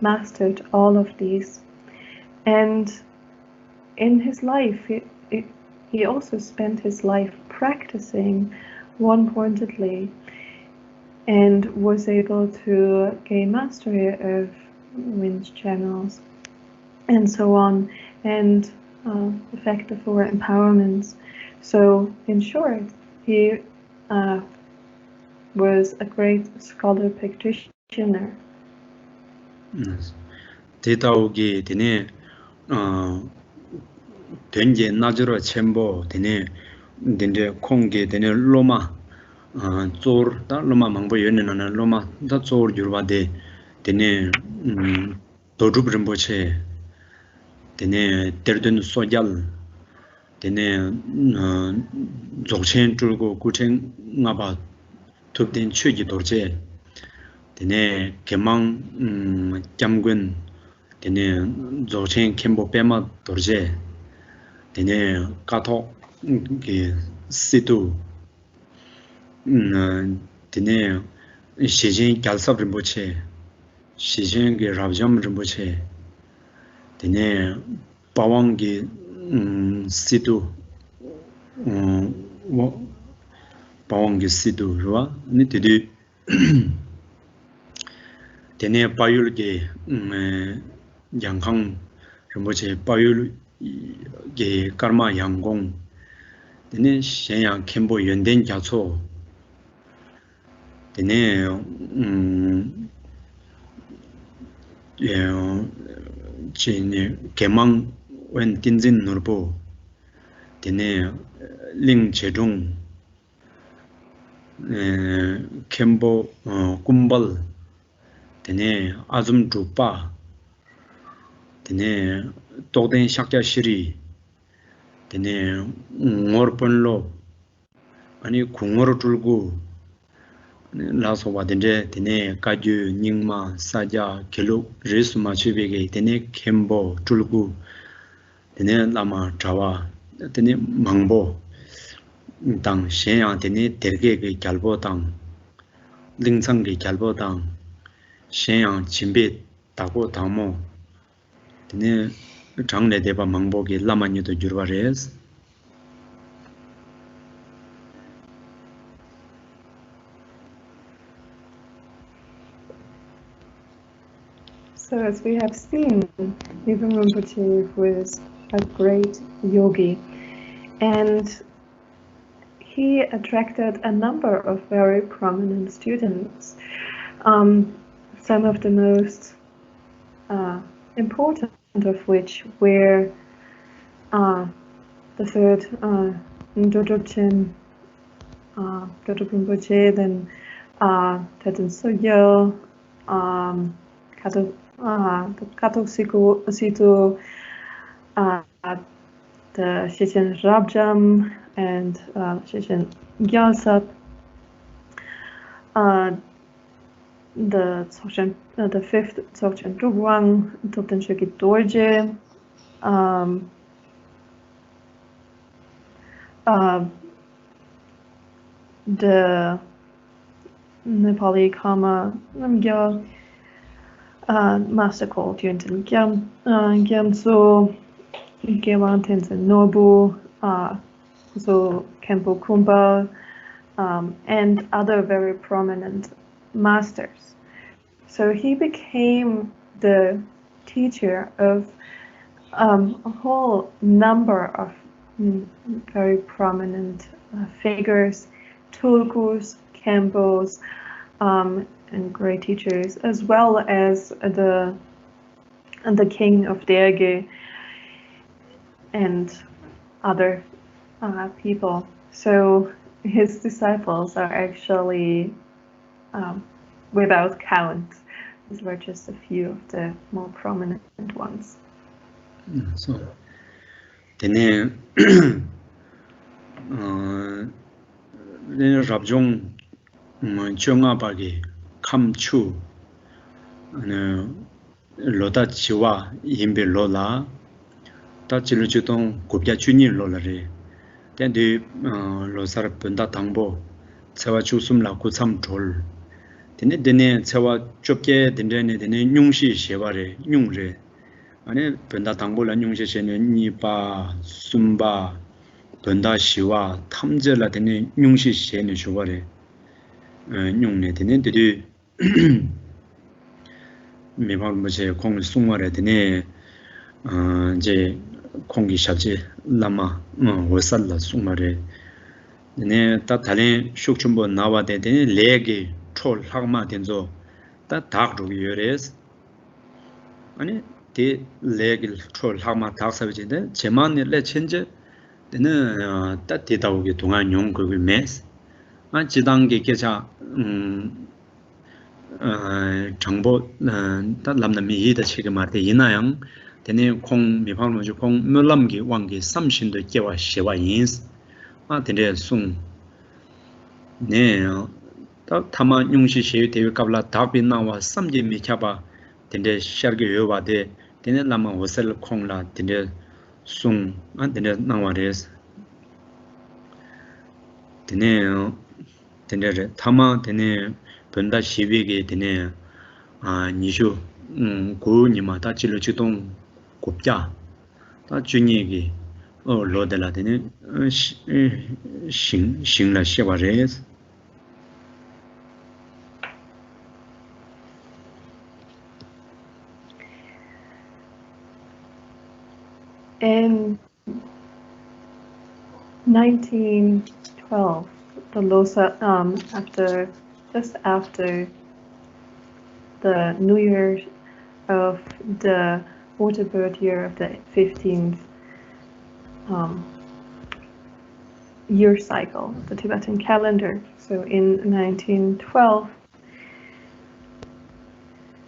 mastered all of these. And in his life, he also spent his life practicing one-pointedly and was able to gain mastery of wind channels and so on, and effective for empowerments. So, in short, he was a great scholar practitioner. 대다오기 되네 된게 나저로 첨보 되네 된데 콩게 되네 로마 쪼르다 로마 망보 연내는 로마 다 쪼르 주르바데 되네 도주브름보체 되네 데르든 소잘 되네 조chen 줄고 구chen 나바 톱된 취지 도제 되네 개망 잠근 되네 조chen 캠보 빼마 돌제 되네 카토 게 시도 되네 시진 갈섭 림보체 시진 게 랍점 림보체 되네 바왕기 시도 바왕기 시도 로와 니 되디 되네 바율게 양강 림보체 바율게 카르마 양공 되네 신양 캠보 연된 자초 되네 진이 개망 wen tinjin nurbo 되네 링 제동 캠보 꿈벌 되네 아좀 주파 되네 도된 샥자시리 되네 ngorponlo 아니 궁어로 들고 라서 와든데 되네 가주 닝마 사자 결로 레스마 주베게 되네 캠보 들고 되네 라마 자와 되네 망보 당 신양 되네 데르게게 갈보당 링상게 갈보당 신양 진베 다고 당모 되네 장내 대바 망보게 라마니도 주르바레스 So as we have seen, Nibbum Rinpoche was a great yogi, and he attracted a number of very prominent students. Some of the most important of which were the third Dodrupchen, Dodrup Rinpoche, then Teten Sogyal, Kato Situ, the Shechen Rabjam, and Shechen Gyalsap, the fifth Dzogchen Drubwang, Topten Shukit Dorje, the Nepali Kama Namgyal, Master called Yunten Gyamso, Gewan Tenzin Nobu, so Kempo Kumba, and other very prominent masters. So he became the teacher of a whole number of very prominent figures, Tulkus, Kempos, and great teachers, as well as the king of Derge and other people. So his disciples are actually without count. These were just a few of the more prominent ones. So, 되네 rabjong 정아바기 감추 로다 치와 임베 로라 다질주동 고비아 주니 로라레 근데 로사르 본다 당보 차와 주숨라 고참 졸 되네 차와 좁게 된데네 되네 융시 쉐바레 융레 아니 본다 당보라 융시 쉐네 니바 숨바 본다 시와 탐제라 되네 융시 쉐네 쉐바레 융네 되네 되게 매번 뭐제 공을 숨어야 되네 이제 공기 샵지 라마 월살라 숨어래 네 따탈에 숙춤보 나와 되네 레게 촐 하마 된조 따 닥로 요레스 아니 데 레게 촐 하마 닥사비인데 제만에 레 천제 되네 따 대다오게 동안 용 그걸 메스 아 지단계 계좌 정보 다 남남이 이다 지금 말때 이나양 되네 콩 미방로 콩 물람기 왕기 삼신도 개와 시와 인스 아 되네 숭 네요 다 타마 용시 시 대회 갑라 답이 나와 삼지 미켜봐 되네 샤르게 요바데 Tene lama wasal kongla tene sung tene nangwares tene tene tama tene benda shibige tene nishu gu nima ta chilo chitong gupja ta junyegi lo de la tene shing la sheba res. In 1912, the Losar, just after the New Year of the water bird year of the 15th year cycle, the Tibetan calendar. So in 1912,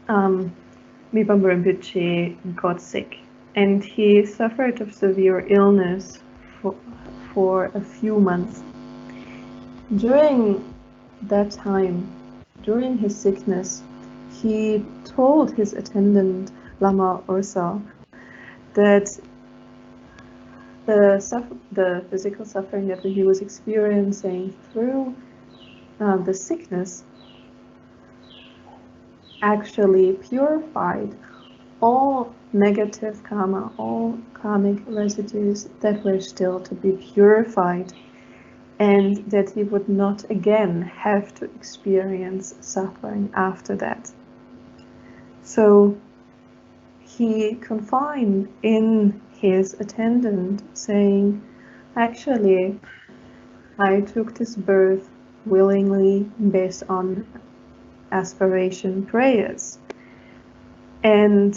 Mipam Rinpoche got sick, and he suffered of severe illness for a few months. During that time, during his sickness, he told his attendant Lama Ursa that the physical suffering that he was experiencing through the sickness actually purified all negative karma, all karmic residues that were still to be purified, and that he would not again have to experience suffering after that. So he confided in his attendant, saying, actually, I took this birth willingly based on aspiration prayers. And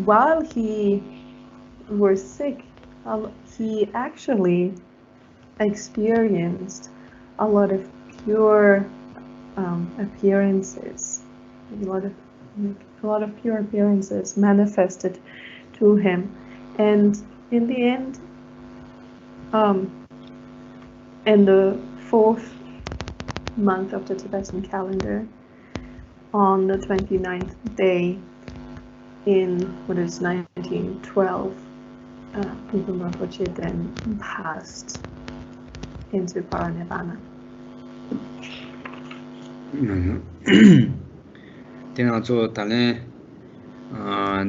while he was sick, he actually experienced a lot of pure appearances, a lot of pure appearances manifested to him. And in the end, in the 4th month of the Tibetan calendar, on the 29th day in what is 1912, Mipam Rinpoche then passed into Paranirvana. Tengazo tale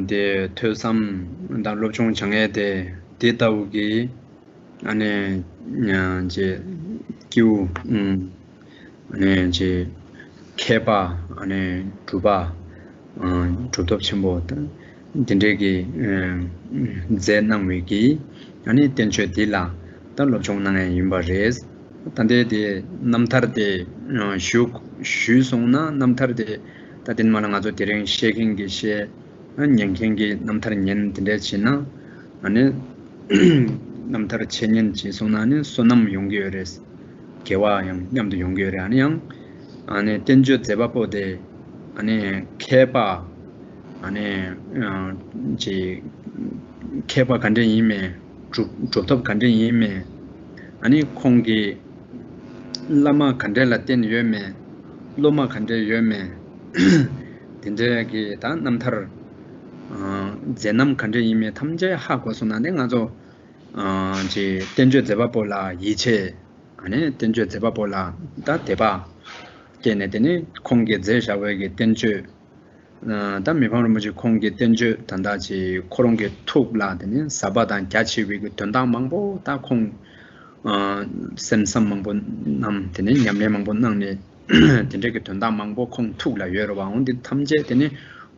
de tösam da lobchong changye de detawgi ane je kyu ane je kepa ane tuba tutop chimbo dindegi zenamwegi ane tenche dila ta lobchong nang yimba res tande de namthar de shu songna namthar de tatin malanga zo tereng shaking gi she nyangking gi namthar nyen tinde china ane namthar chenyen chi songna ne sonam yongge res kewa yang nyamdo yongge re ane tenjo zebapo de ane kepa ane ji kepa kanden yime drop kanden yime ane kongi lama kanden la ten yeme loma kanden yeme tenje 다 남타를 제남 간제 이메 탐제 하고 소나네 가서 제 텐제 제바볼라 이체 아니 텐제 제바볼라 다 대바 걔네들이 공개 제샤웨게 텐제 다 미방으로 뭐지 공개 텐제 단다지 코롱게 툭라더니 사바단 갸치위고 된당 망보 다콩 셈삼 망보 남더니 냠내 망보 남네 된데게 된당 망보 콩 툭라 여러와 온디 탐제 되니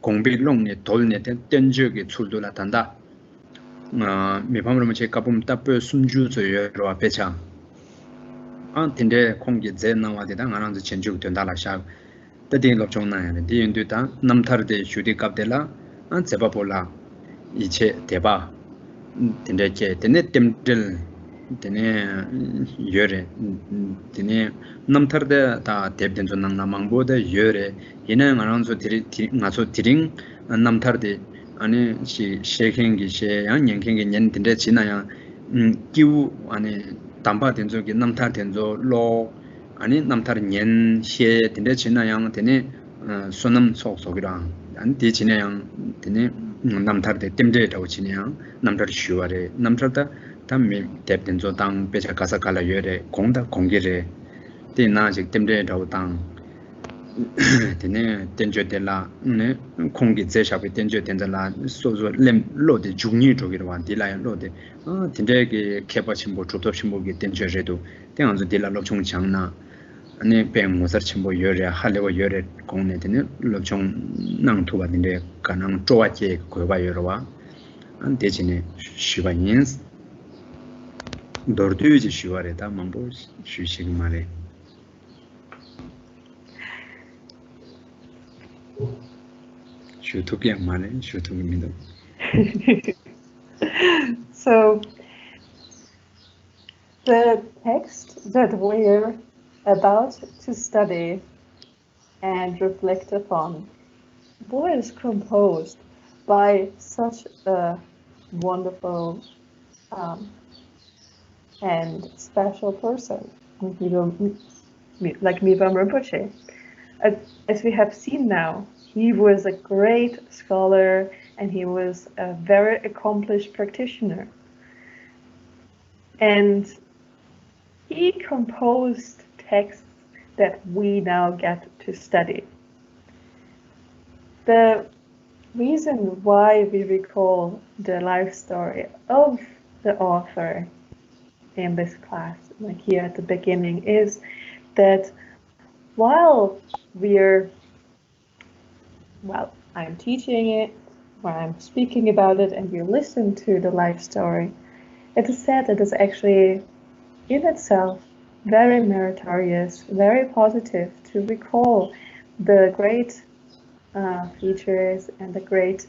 공비롱네 돌네 텐제게 출도라 단다 미방으로 뭐지 가봄 답을 숨주서 여러와 배차 텐데 공개 제 나와대다 나랑도 전주 된다라 샤 때딩 럽종 나야네 디인도다 남타르데 슈디 갑델라 제바볼라 이체 대바 텐데게 텐네 템들 텐네 여레 텐네 남타르데 다 뎁된 좀 남망보다 여레 얘네 나랑도 디리 나서 디링 남타르데 아니 시 셰킹기 셰양 년킹기 년 텐데 지나야 기우 아니 담바 된저기 남타 된저 로 아니 남타르 년시에 된데 지나양 되네 소남 속속이랑 안 디치네양 드네 남타르데 템데라고 치네양 남타르 슈와레 남타르다 담미 뎁덴조 당 베자 가사칼라 요레 공다 공기레 데나직 템데라고 당 드네 덴조데라 네 공기 제샤베 덴조덴자라 소소 렘 로데 중니 쪽이로 완디라야 로데 딘데게 케바침보 조톱침보게 덴조제도 땡안조 딜라 롭총 장나 아니 뱅무서 침보 요래 할레고 요래 공내되는 롭총 낭토바딘데 가능 쪼와제 고바 요러와 안 대진에 시바인스 도르두지 시와레다 망보 쉬식 말에 슈토게 말에 슈토게미도 So the text that we're about to study and reflect upon was composed by such a wonderful and special person, like Mivam Rinpoche. As we have seen now, he was a great scholar and he was a very accomplished practitioner. And he composed texts that we now get to study. The reason why we recall the life story of the author in this class, like here at the beginning, is that while I'm teaching it, or I'm speaking about it, and we listen to the life story, it is said that it's actually in itself very meritorious, very positive to recall the great features and the great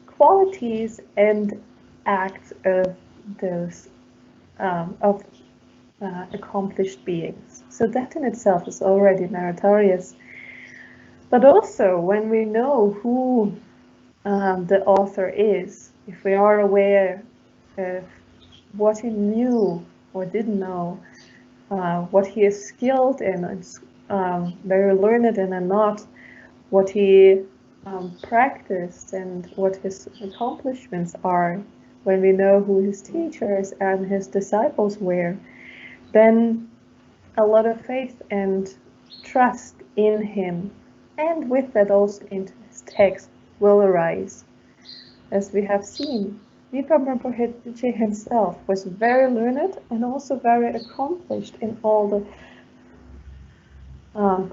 qualities and acts of those accomplished beings. So that in itself is already meritorious. But also, when we know who the author is, if we are aware of what he knew or didn't know, what he is skilled in, very learned in and not, what he practiced and what his accomplishments are, when we know who his teachers and his disciples were, then a lot of faith and trust in him, and with that also into his text, will arise. As we have seen, Mipham Rinpoche himself was very learned and also very accomplished in all the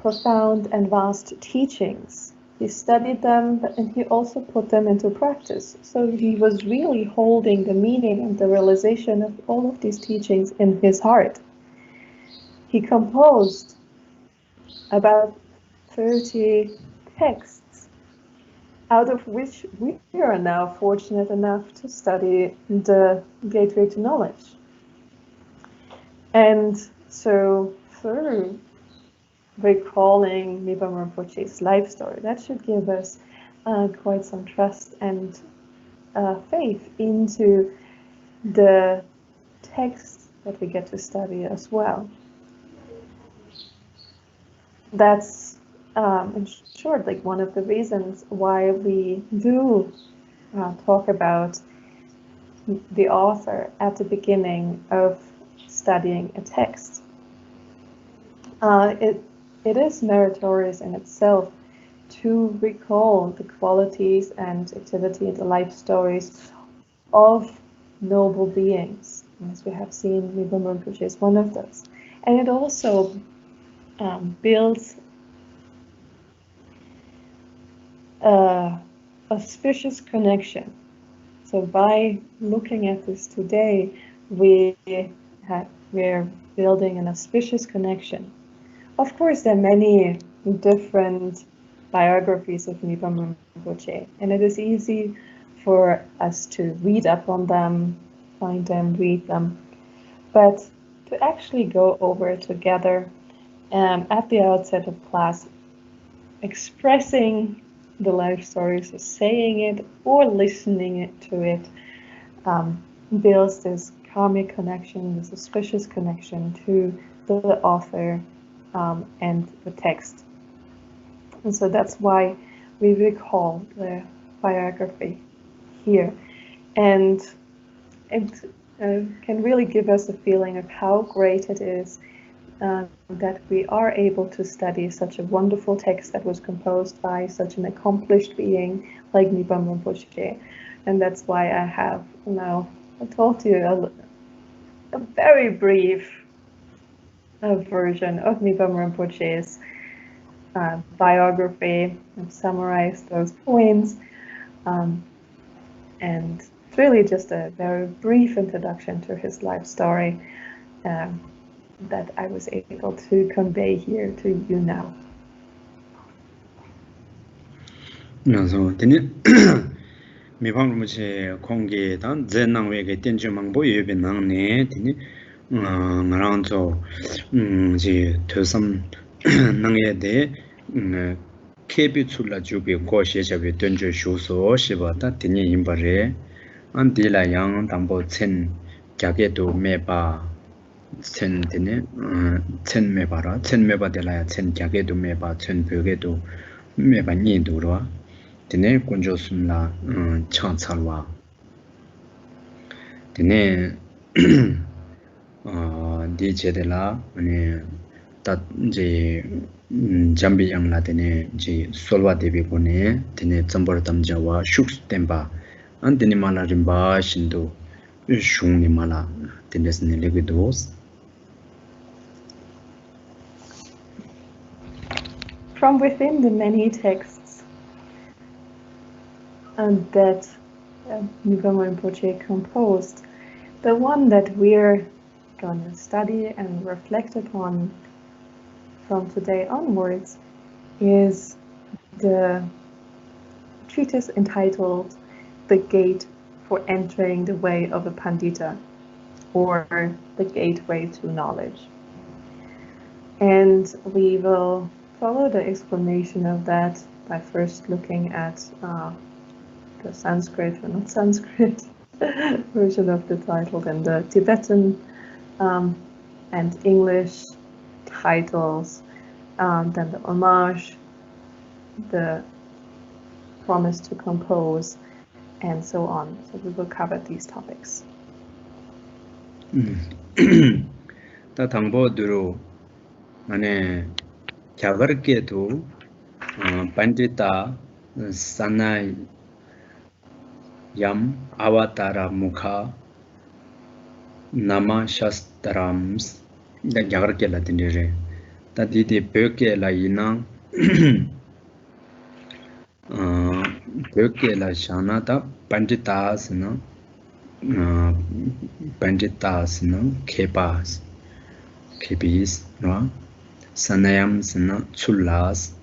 profound and vast teachings. He studied them and he also put them into practice. So he was really holding the meaning and the realization of all of these teachings in his heart. He composed about 30 texts, out of which we are now fortunate enough to study the Gateway to Knowledge. And so through recalling Mipham Rinpoche's life story, that should give us quite some trust and faith into the texts that we get to study as well. That's in short, like one of the reasons why we do talk about the author at the beginning of studying a text. It is meritorious in itself to recall the qualities and activity and the life stories of noble beings. As we have seen, Mipham Rinpoche is one of those. And it also builds auspicious connection. So by looking at this today, we're building an auspicious connection. Of course, there are many different biographies of Mipham Rinpoche, and it is easy for us to read up on them, find them, read them. But to actually go over together at the outset of class, expressing the life stories, or saying it or listening to it, builds this karmic connection, this auspicious connection to the author and the text. And so that's why we recall the biography here, and it can really give us a feeling of how great it is that we are able to study such a wonderful text that was composed by such an accomplished being like Nipam Rinpoche. And that's why I have now told you a very brief version of Nipam Rinpoche's biography. I've summarized those points, and it's really just a very brief introduction to his life story that I was able to convey here to you now. 그래서 되네 미방무체 공개단 전낭외게 된주망보 예배 나네 되네 나랑저 이제 더섬 능에대 케비 출라 주비 고시자비 된주 쇼소 시바다 되네 임바레 안딜라 양 담보 첸 갸게도 메바 첸 되네 첸 메바라 첸 메바델라야 첸 갸게도 메바 첸 벽에도 메바 니도로 되네 군조숨라 창찰와 되네 디제데라 아니 다 이제 잠비양라 되네 이제 솔와 데비고네 되네 점버 담자와 슈크스템바 안데니 말라림바 신도 슝니 말라 되네스네 레기도스. From within the many texts that Nipam Rinpoche composed, the one that we're going to study and reflect upon from today onwards is the treatise entitled The Gate for Entering the Way of a Pandita, or The Gateway to Knowledge. And we will follow the explanation of that by first looking at the Sanskrit, or not Sanskrit, version of the title, and the Tibetan and English titles, then the homage, the promise to compose, and so on. So we will cover these topics. 다 당보드로 안에 갸거르게도 반디타 사나이 얌 아와타라 무카 나마 샤스트람스 다 갸거르게 라틴레 다 디디 베케 라이나 베케 라 샤나다 반디타스나 케바스 케비스 노 sanayamsana chullas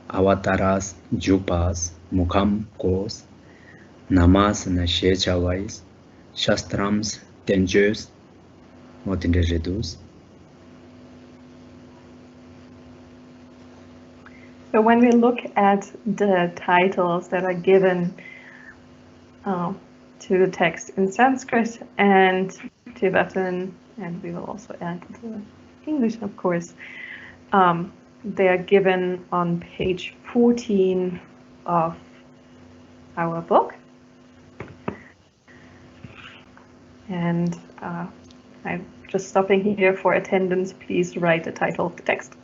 avataras jupas mukham kos namasana shechawais shastrams tenjus motinderedus. So when we look at the titles that are given to the text in Sanskrit and Tibetan, and we will also add the English, of course, they are given on page 14 of our book. And I'm just stopping here for attendance. Please write the title of the text.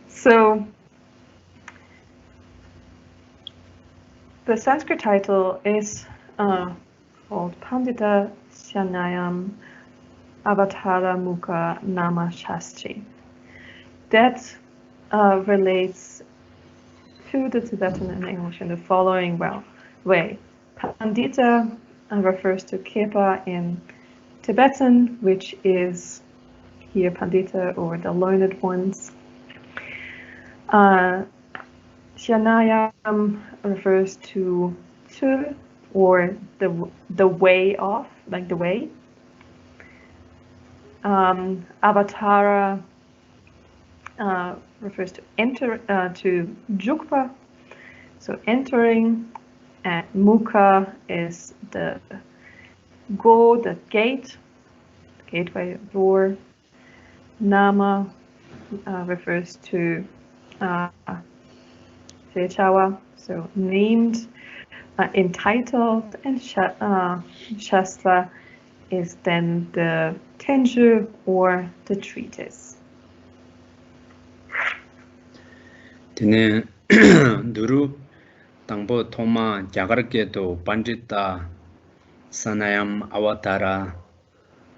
So the Sanskrit title is called Pandita Syanayam Avatara Mukha Nama Shastri. That relates to the Tibetan and English in the following way. Pandita refers to Kepa in Tibetan, which is here Pandita, or the learned ones. Syanayam refers to or the way of, like the way. Avatara refers to to Jukpa, so entering, and Mukha is the gate, gateway, door. Nama refers to Sechawa, so named, entitled, and Shastra is then the Tenju or the treatise. Tene Duru Tangpo Thoma Jagarketo Pandita Sanayam Avatara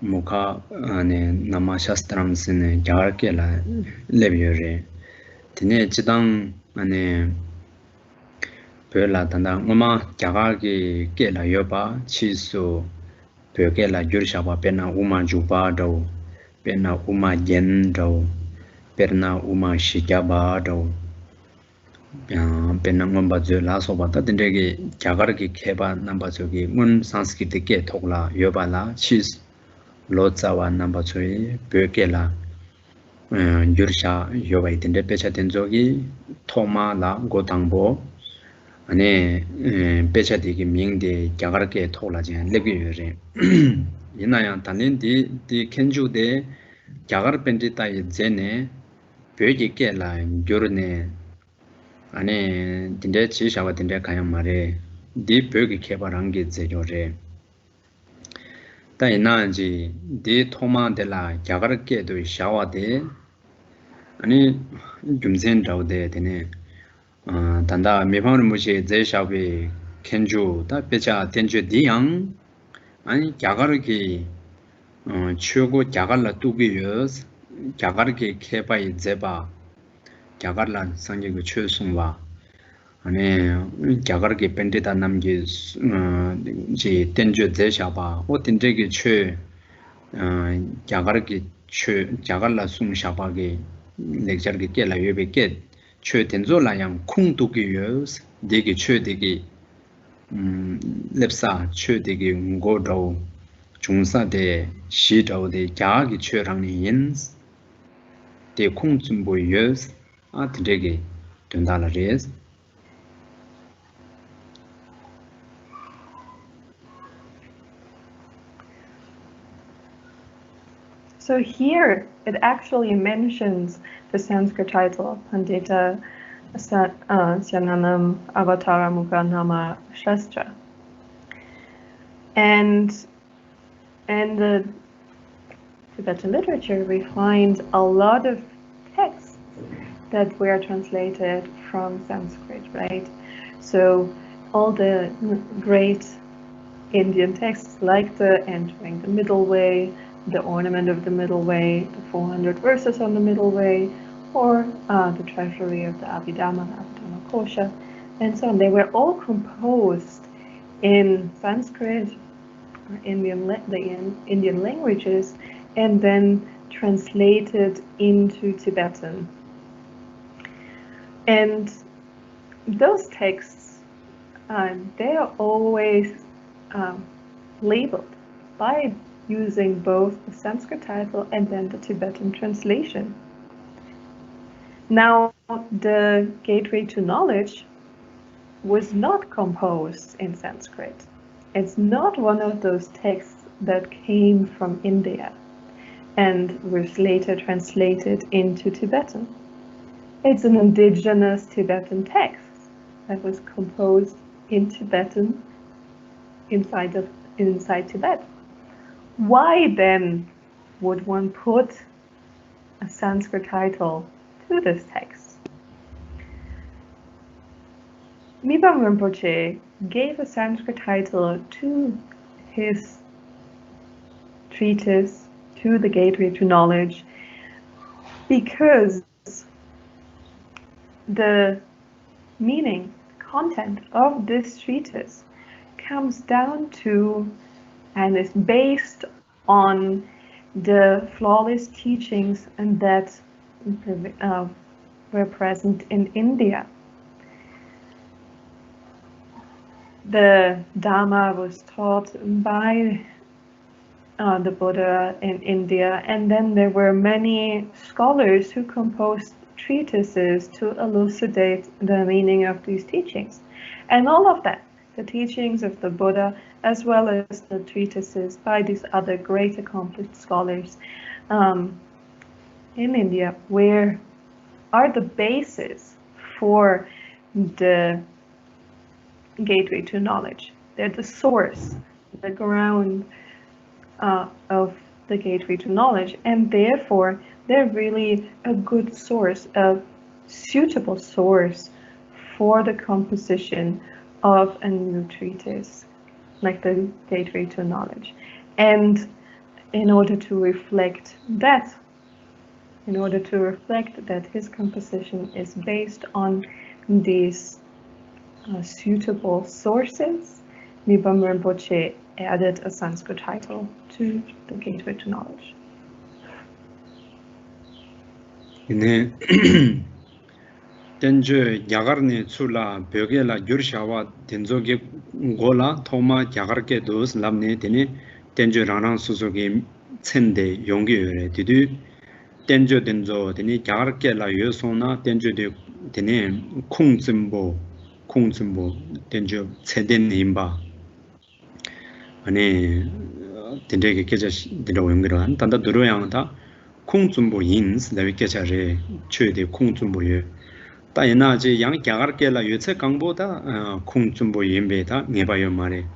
Mukha Nama Shastram Sine Jagarkela Levyore. Tene Chidang Pela Tanda Uma Jagaki Kela Yoba Chisu Pekela Jurshaba Pena Uma Juba Do Pena Uma Yen Do Perna Uma Shikaba Do Pena Ngombazo La Sobata Dendegi Jagarki Keba Nambazogi Mun Sanskrit Ke Tokla Yobala Chis Lotsawa Nambazoi Pekela Jursha Yobai Tende Pecha Tenzogi Toma La Gotangbo Ane Pecha Digi Mingde Jagarke Tola Jan Lebi Yinayang Tanin di Kenju de Jagar Pendita Zene Peki Kela Jurne Ane Dinde Chishawa Dinde Kayamare Di Peki Kebarangi Zejore Tainanji Di Toma de la Jagarke do Shawa de Ane Jumzen Rao de Dene Tanda Mipang Mushi Zeshawi Kenju Da Pecha Tenju Diyang Ane Jagarki 최고 자갈라 뚜기여스 자갈게 케바이 제바 자갈라 상계의 최송와 아니 자갈게 벤데다 남게 지 텐주 제샤바 오텐데게 최 자갈게 최 자갈라 숭샤바게 렉처게 깨라 예베게 최 텐조라양 쿵뚜기여스 되게 최되게 lep사 최되게 고도 중사대 시도의 자기 최랑이 인스 대 공준보여스 아트되게 된다라레스 So here it actually mentions the Sanskrit title Pandita Syananam Avatara Mukha Nama Shastra. And in the Tibetan literature, we find a lot of texts that were translated from Sanskrit, right? So all the great Indian texts like the Entering the Middle Way, the Ornament of the Middle Way, the 400 verses on the Middle Way, or the Treasury of the Abhidhamma Kosha, and so on. They were all composed in Sanskrit, the Indian languages, and then translated into Tibetan. And those texts, they are always labeled by using both the Sanskrit title and then the Tibetan translation. Now, the Gateway to Knowledge was not composed in Sanskrit. It's not one of those texts that came from India and was later translated into Tibetan. It's an indigenous Tibetan text that was composed in Tibetan inside Tibet. Why then would one put a Sanskrit title to this text? Mibam Rinpoche gave a Sanskrit title to his treatise, to the Gateway to Knowledge, because the meaning, content of this treatise comes down to and is based on the flawless teachings and that were present in India. The Dharma was taught by the Buddha in India, and then there were many scholars who composed treatises to elucidate the meaning of these teachings. And all of that, the teachings of the Buddha, as well as the treatises by these other great accomplished scholars in India, are the basis for the gateway to knowledge. They're the source, the ground of the gateway to knowledge, and therefore they're really a good source, a suitable source for the composition of a new treatise, like the gateway to knowledge. And in order to reflect that, his composition is based on these suitable sources, Nibbam Rinpoche added a Sanskrit title to the gateway to knowledge. 네. 덴저 야가르네 출라 벽에라 유르샤와 덴조게 고라 토마 야가르게 도스 람네 데네 덴저 라랑 수속에 첸데 용기요레 디디 덴저 데네 야가르게라 요소나 덴저데 데네 콩즘보 덴저 체덴 임바 아니 덴데게 계자 데로 용기로 단다 들어야다 콩즘보 인스 다위 계자레 최대 콩즘보에 다이나지 양 야가르게라 요체 강보다 콩좀보 임베다 네바요 말에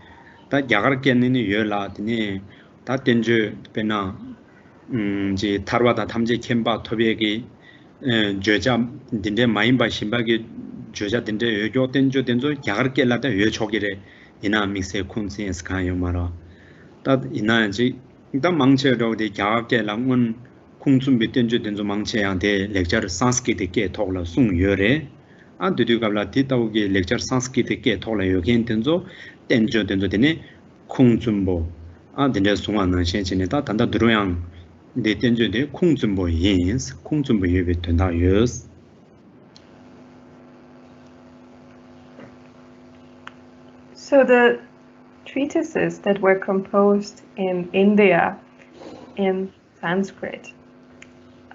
다 야가르게는 요라드니 다 덴저 베나 지 타르와다 탐제 켐바 토베기 저자 딘데 마임바 심바기 저자 딘데 요교 덴저 야가르게라다 요 초기래 이나 믹세 콘센스 가요 말아 다 이나지 일단 망체로데 야가르게랑은 콩춤비 덴저 망체한테 렉처를 산스크리트게 토라 숭여레 안 드디갑라 디타오게 렉처 산스크리트게 토라 요겐 덴저 되네 콩춤보 안 덴데 숭하는 신진에다 단다 드로양 데 덴저데 콩춤보 인스 콩춤보 예베 된다 예스. So the treatises that were composed in India in Sanskrit,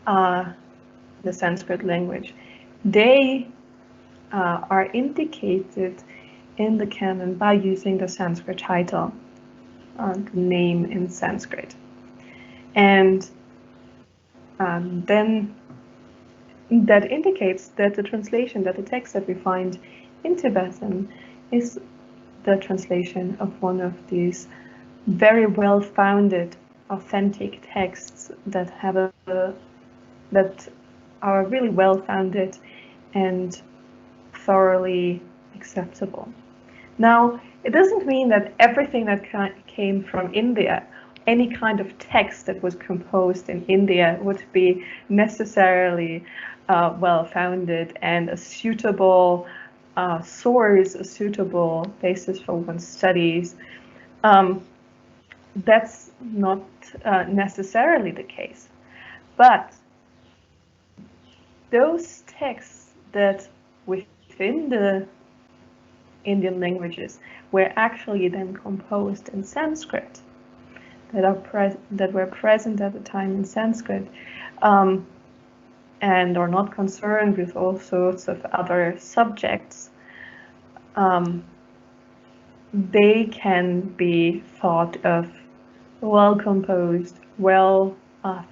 the Sanskrit language, they are indicated in the canon by using the Sanskrit title, the name in Sanskrit. And then that indicates that the translation, that the text that we find in Tibetan is the translation of one of these very well-founded, authentic texts that have that are really well-founded and thoroughly acceptable. Now, it doesn't mean that everything that came from India, any kind of text that was composed in India, would be necessarily well-founded and a suitable source, a suitable basis for one's studies. That's not necessarily the case. But those texts that within the Indian languages were actually then composed in Sanskrit, that were present at the time in Sanskrit, and are not concerned with all sorts of other subjects, they can be thought of well composed, well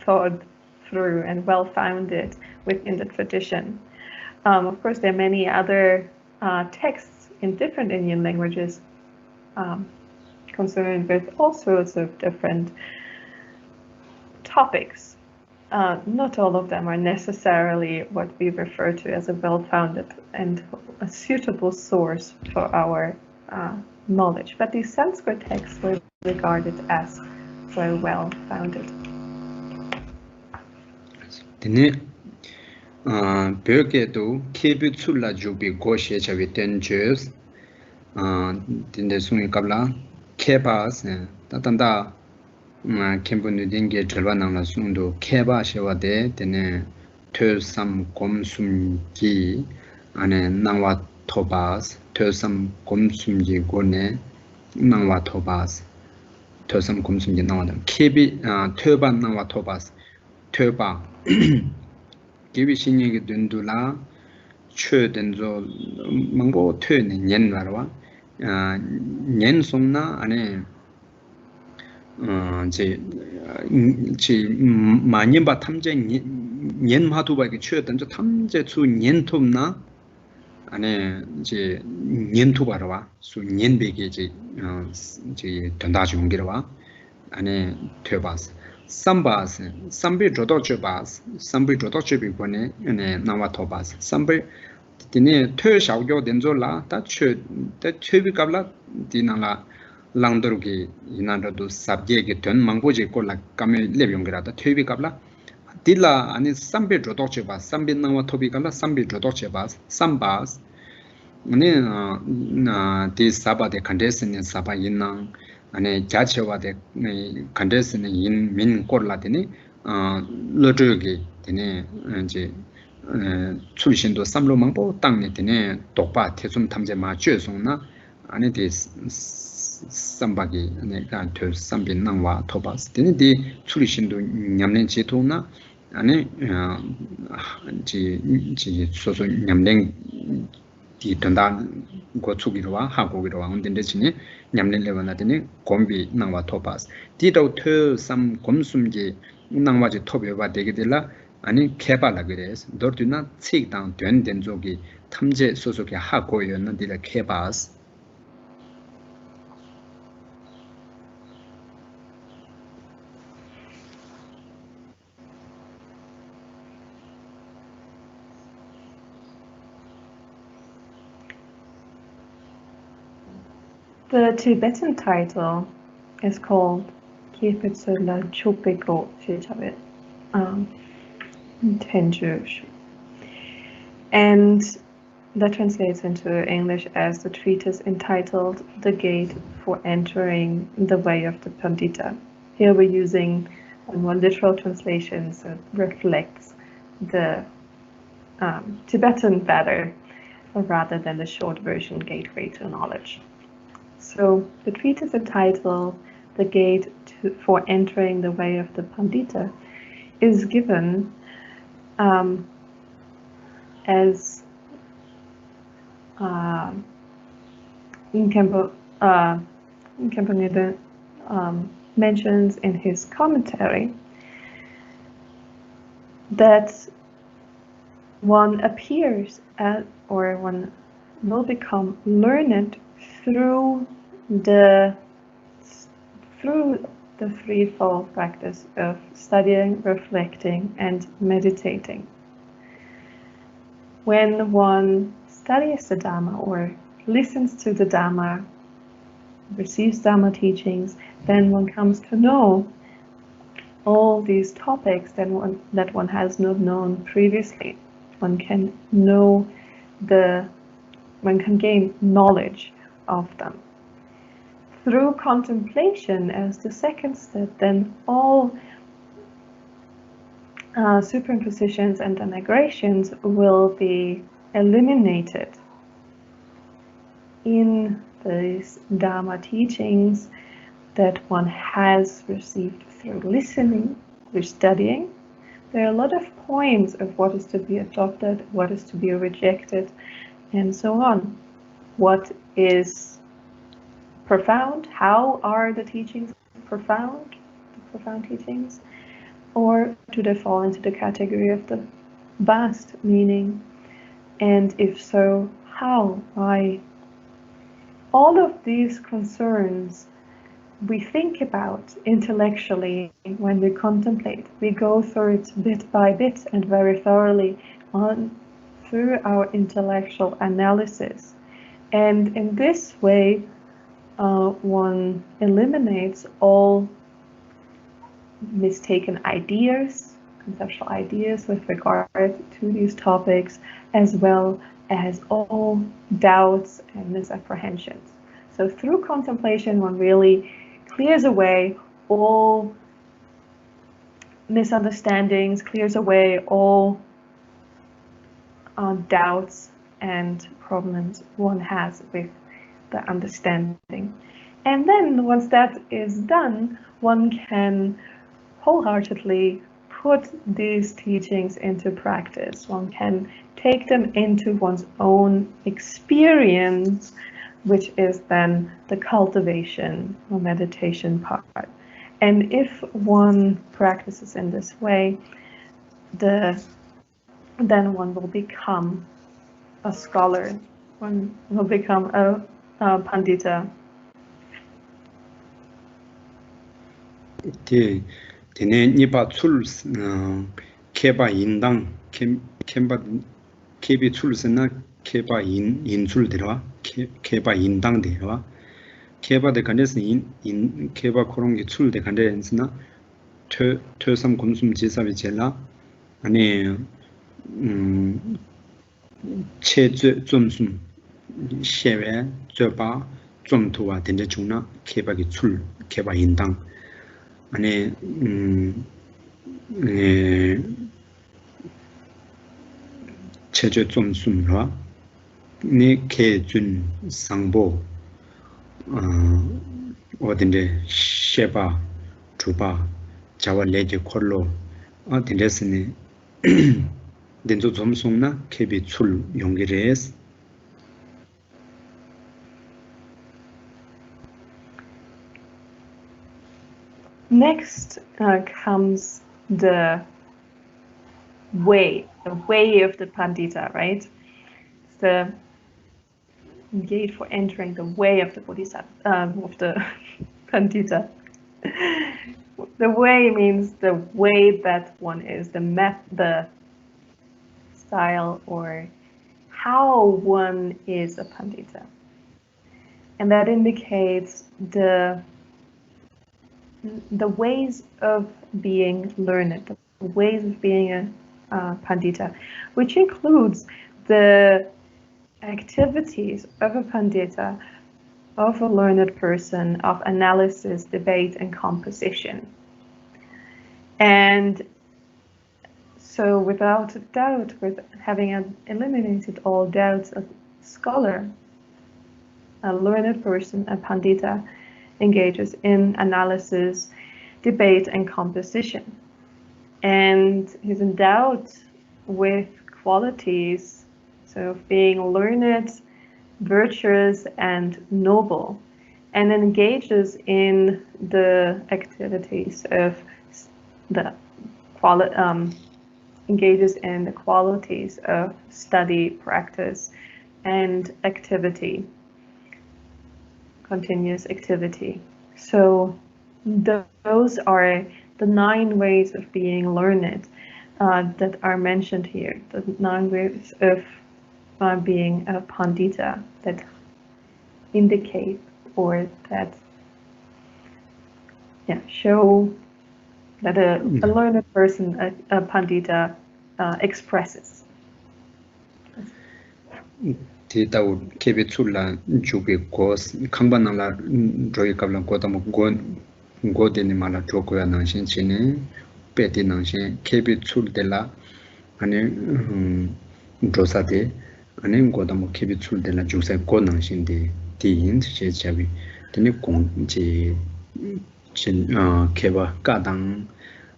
thought through, and well founded within the tradition. Of course, there are many other texts in different Indian languages concerned with all sorts of different topics. Not all of them are necessarily what we refer to as a well-founded and a suitable source for our knowledge, but these Sanskrit texts were regarded as very well-founded. 벽에도 케비 출라 주비 고시에 자비 덴저스 딘데 숭이 갑라 케바스 따단다 캠분이 딘게 절반나라 숭도 케바시와데 데네 tö삼 곰숨기 안에 나와 토바스 tö삼 곰숨기 고네 나와 토바스 tö삼 곰숨기 나와다 케비 tö반 나와 토바스 tö바 기비 신이게 된둘라 최된조 망고 퇴네 년바와 년송나 안에 지 만년바 탐제 년마도바게 최된조 탐제 주 년톱나 안에 이제 년투바라와 수 년백에 이제 된다 중기라와 안에 퇴바스 삼바스 삼비 조도체바스 삼비 조도체비 보내 안에 나와 토바스 삼비 디네 퇴샤오교 된조라 다 최비 갑라 디나라 랑더기 이나라도 sabje게 된 망보지 꼴라 까메 레병그라다 퇴비 갑라 딜라 아니 삼비 조도체바 삼비 나와 토비 갑라 삼비 조도체바 삼바스 아니 디 사바데 컨데스는 사바 인나 아니 자체와데 컨데스는 인민 꼴라데니 러저게 되네 이제 출신도 삼로망보 땅에 되네 독바 태좀 탐제 마죄송나 아니 디 삼바기 내가 더 삼빈낭와 토바스 되네 디 출신도 냠낸 제도나 아니 지 소소 냠낸 디 된다 고축이로와 하고기로와 온덴데 지니 냠낸 레바나데니 곰비 나와 토바스 디도 터삼 곰숨지 나와지 토베바 되게들라 아니 개발라 그래서 너들나 책당 된된 쪽이 탐제 소속이 하고였는데 개발스 The Tibetan title is called Kepetsula Chopeko Shichavit Tenjush. And that translates into English as the treatise entitled The Gate for Entering the Way of the Pandita. Here we're using a more literal translation, so it reflects the Tibetan better rather than the short version Gateway to Knowledge. So the treatise entitled The Gate for Entering the Way of the Pandita is given as Khenpo mentions in his commentary that one appears at, or one will become learned through the threefold practice of studying, reflecting, and meditating. When one studies the Dhamma or listens to the Dhamma, receives Dhamma teachings, then one comes to know all these topics that one has not known previously. One can gain knowledge of them. Through contemplation as the second step, then all superimpositions and denigrations will be eliminated. In these Dhamma teachings that one has received through listening, through studying, there are a lot of points of what is to be adopted, what is to be rejected, and so on. What is profound? How are the teachings profound? The profound teachings? Or do they fall into the category of the vast meaning? And if so, how? Why? All of these concerns we think about intellectually when we contemplate. We go through it bit by bit and very thoroughly through our intellectual analysis. And in this way, one eliminates all mistaken ideas, conceptual ideas with regard to these topics, as well as all doubts and misapprehensions. So through contemplation, one really clears away all misunderstandings, clears away all doubts and problems one has with the understanding. And then once that is done, one can wholeheartedly put these teachings into practice. One can take them into one's own experience, which is then the cultivation or meditation part. And if one practices in this way, then one will become a scholar. One will become a pandita. Tene nipa tsul keba indang kebi tsul sena keba in tsul dirwa keba indang dirwa keba de kandes in keba korongi tsul de kandes na tö sam kumsum jisa vichela ane che zomsum shewe zoba zomtuwa dende chungna keba ki tsul keba indang ane 체제 좀 숨라 네 개준 상보 어딘데 셰바 주바 자와 레제 콜로 어딘데스니 덴조 좀 숨나 케비 출 용기레스 Next comes the way of the pandita, right? It's the gate for entering the way of the bodhisattva, of the pandita. The way means the way that one is, the style or how one is a pandita. And that indicates the ways of being learned, the ways of being a pandita, which includes the activities of a pandita, of a learned person, of analysis, debate, and composition. And so without doubt, with having eliminated all doubts, a scholar, a learned person, a pandita, engages in analysis, debate, and composition. And he's endowed with qualities, so being learned, virtuous, and noble, and engages in the activities of the engages in the qualities of study, practice, and activity. Continuous activity. So those are the 9 ways of being learned that are mentioned here. The 9 ways of being a pandita that indicate or that show that a learned person, a pandita, expresses. Titau kebi tsulla jubi kos kangbanala joy kabla kodamo godeni mala jokoya nangshin chine peti nangshin kebi tsul dela ane josade ane godamo kebi tsul dela jusa go nangshin de di yin che chabi tene kong je keba kadang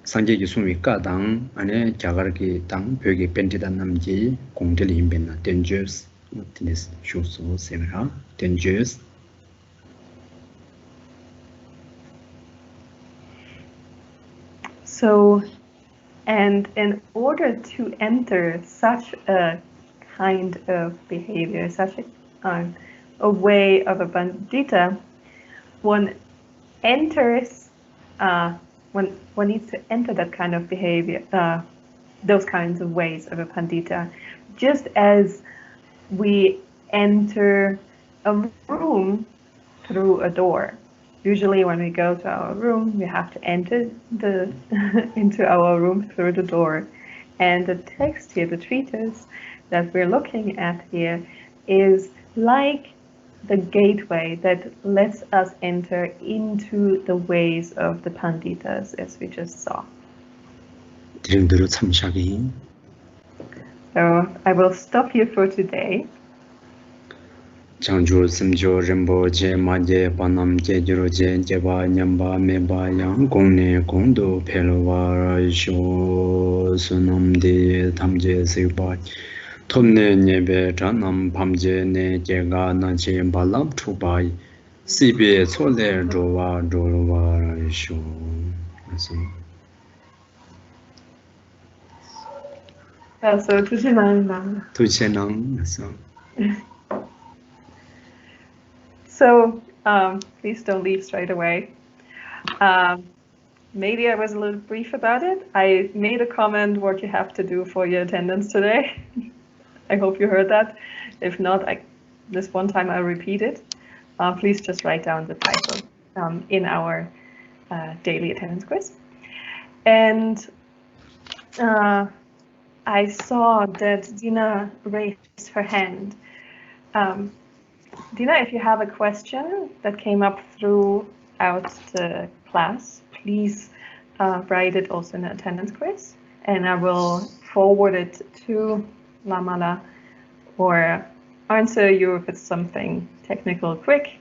sanje gi sumi kadang ane jagar ki tang pyoge pentida namji kongdeli imbenna dangerous this shows so similar dangerous. So, and in order to enter such a kind of behavior, such a way of a pandita, one enters, one needs to enter that kind of behavior, those kinds of ways of a pandita, just as we enter a room through a door. Usually when we go to our room, we have to enter into our room through the door. And the text here, the treatise that we're looking at here, is like the gateway that lets us enter into the ways of the panditas, as we just saw. So I will stop here for today. Changju simjo rimbo je maje panam je jiro je jeba nyamba meba yang gongne gondo pelwa sho sunam de tamje siba tomne nyebe janam pamje ne jega na je balap chubai sibe chole jowa sho So tujinan. So please don't leave straight away. Maybe I was a little brief about it. I made a comment what you have to do for your attendance today. I hope you heard that. If not, this one time I'll repeat it. Please just write down the title in our daily attendance quiz. And I saw that Dina raised her hand. Dina, if you have a question that came up throughout the class, please write it also in the attendance quiz, and I will forward it to Lamala or answer you if it's something technical quick.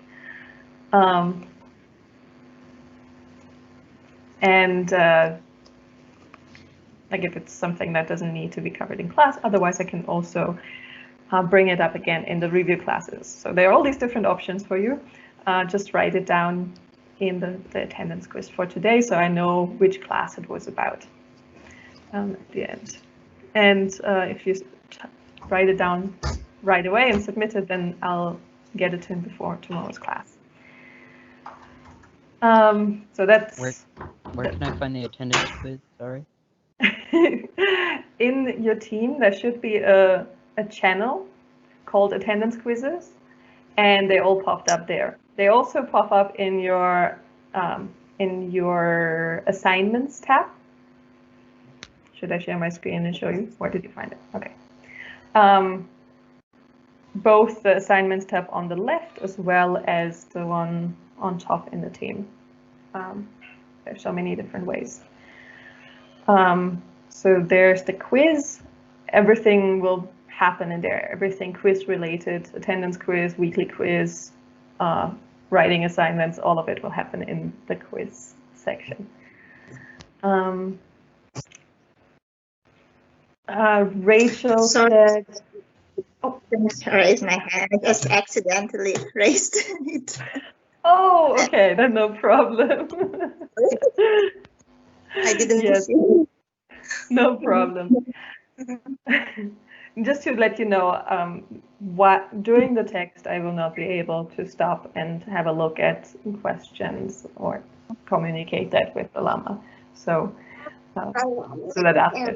Like if it's something that doesn't need to be covered in class, otherwise I can also bring it up again in the review classes. So there are all these different options for you. Just write it down in the attendance quiz for today, so I know which class it was about at the end. And if you write it down right away and submit it, then I'll get it to him before tomorrow's class. So that's... Where can I find the attendance quiz? Sorry. In your team, there should be a channel called attendance quizzes, and they all popped up there. They also pop up in your assignments tab. Should I share my screen and show you? Where did you find it? Okay. Both the assignments tab on the left as well as the one on top in the team. There's so many different ways. So there's the quiz. Everything will happen in there. Everything quiz related, attendance quiz, weekly quiz, writing assignments, all of it will happen in the quiz section. Rachel said... Oh, I raised my hand. I just accidentally raised it. Oh, okay, then no problem. I didn't see. No problem. Just to let you know, during the text, I will not be able to stop and have a look at questions or communicate that with the Llama. So that after.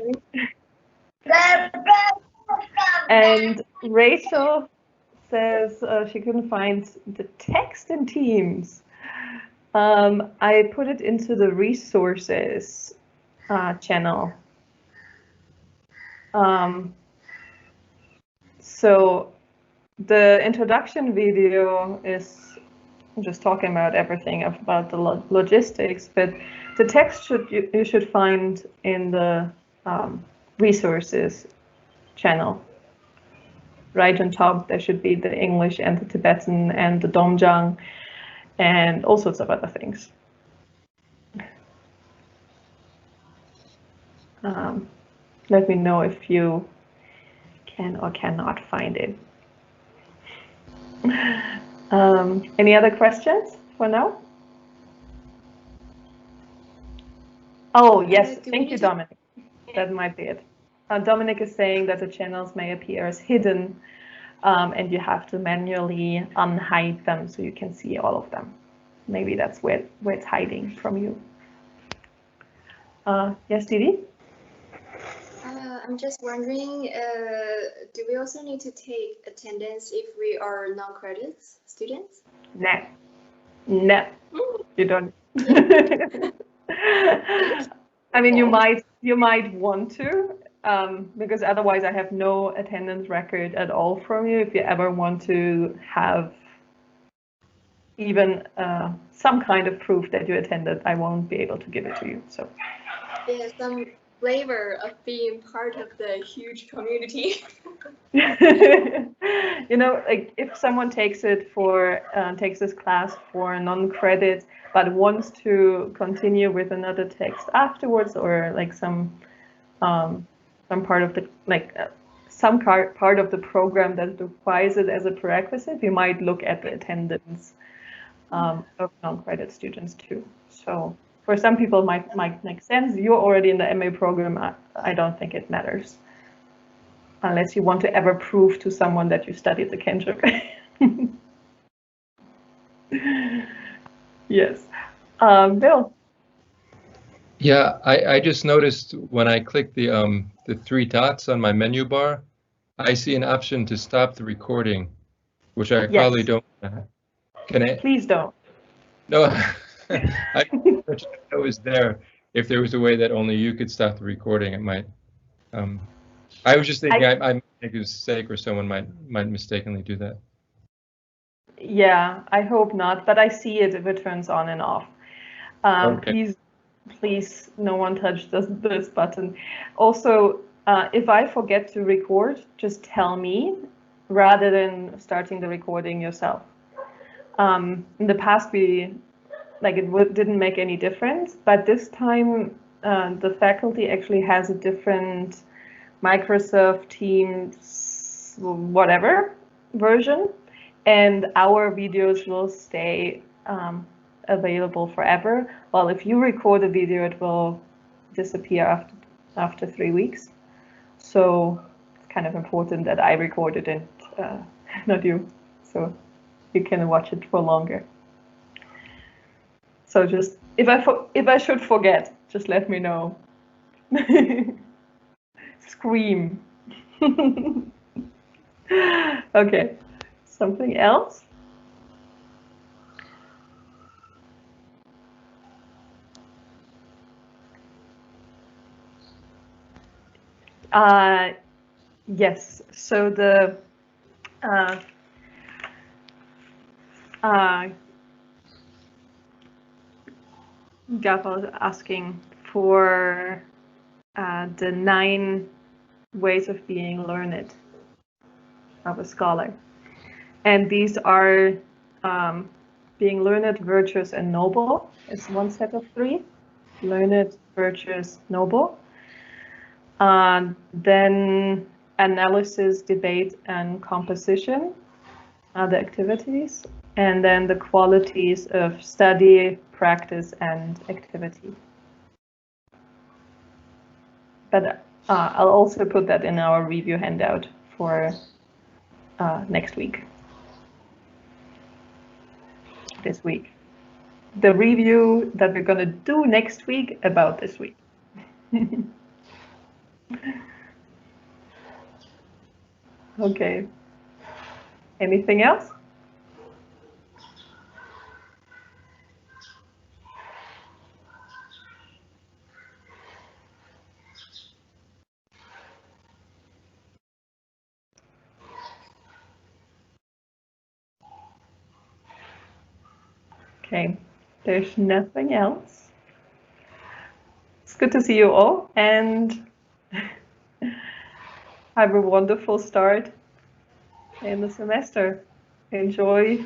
And Rachel says she couldn't find the text in Teams. I put it into the resources channel. So the introduction video is just talking about everything about the logistics, but the text you should find in the resources channel. Right on top, there should be the English and the Tibetan and the Domjang and all sorts of other things. Let me know if you can or cannot find it. Any other questions for now? Oh, yes, thank you, Dominic. That might be it. Dominic is saying that the channels may appear as hidden and you have to manually unhide them so you can see all of them. Maybe that's where it's hiding from you. Yes, Didi? I'm just wondering, do we also need to take attendance if we are non-credit students? No, you don't. I mean, you might want to, because otherwise I have no attendance record at all from you. If you ever want to have even some kind of proof that you attended, I won't be able to give it to you. So yeah, some flavor of being part of the huge community. You know, like if someone takes this class for non-credit but wants to continue with another text afterwards, or like some part of the some part of the program that requires it as a prerequisite, you might look at the attendance of non-credit students too. So for some people it might make sense. You're already in the MA program. I don't think it matters. unless you want to ever prove to someone that you studied the cantrip. Yes. Bill. Yeah, I just noticed when I click the 3 dots on my menu bar, I see an option to stop the recording, which I probably Yes. don't. Can I? Please don't. No, I wish it was there. If there was a way that only you could stop the recording, it might. I was just thinking I might make a mistake, or someone might mistakenly do that. Yeah, I hope not, but I see it if it turns on and off. Okay. Please, no one touch this button. Also, if I forget to record, just tell me rather than starting the recording yourself. In the past, it didn't make any difference, but this time the faculty actually has a different Microsoft Teams whatever version, and our videos will stay available forever. Well, if you record a video, it will disappear after 3 weeks. So it's kind of important that I record it and not you, so you can watch it for longer. So just if I should forget, just let me know. Scream. Okay, something else? Yes, so the Gab was asking for the 9 ways of being learned of a scholar. And these are being learned, virtuous, and noble is one set of 3. Learned, virtuous, noble. Then analysis, debate, and composition are the activities. And then the qualities of study, practice, and activity. But I'll also put that in our review handout for next week. This week. The review that we're going to do next week about this week. Okay. Anything else? Okay, there's nothing else. It's good to see you all, and have a wonderful start in the semester. Enjoy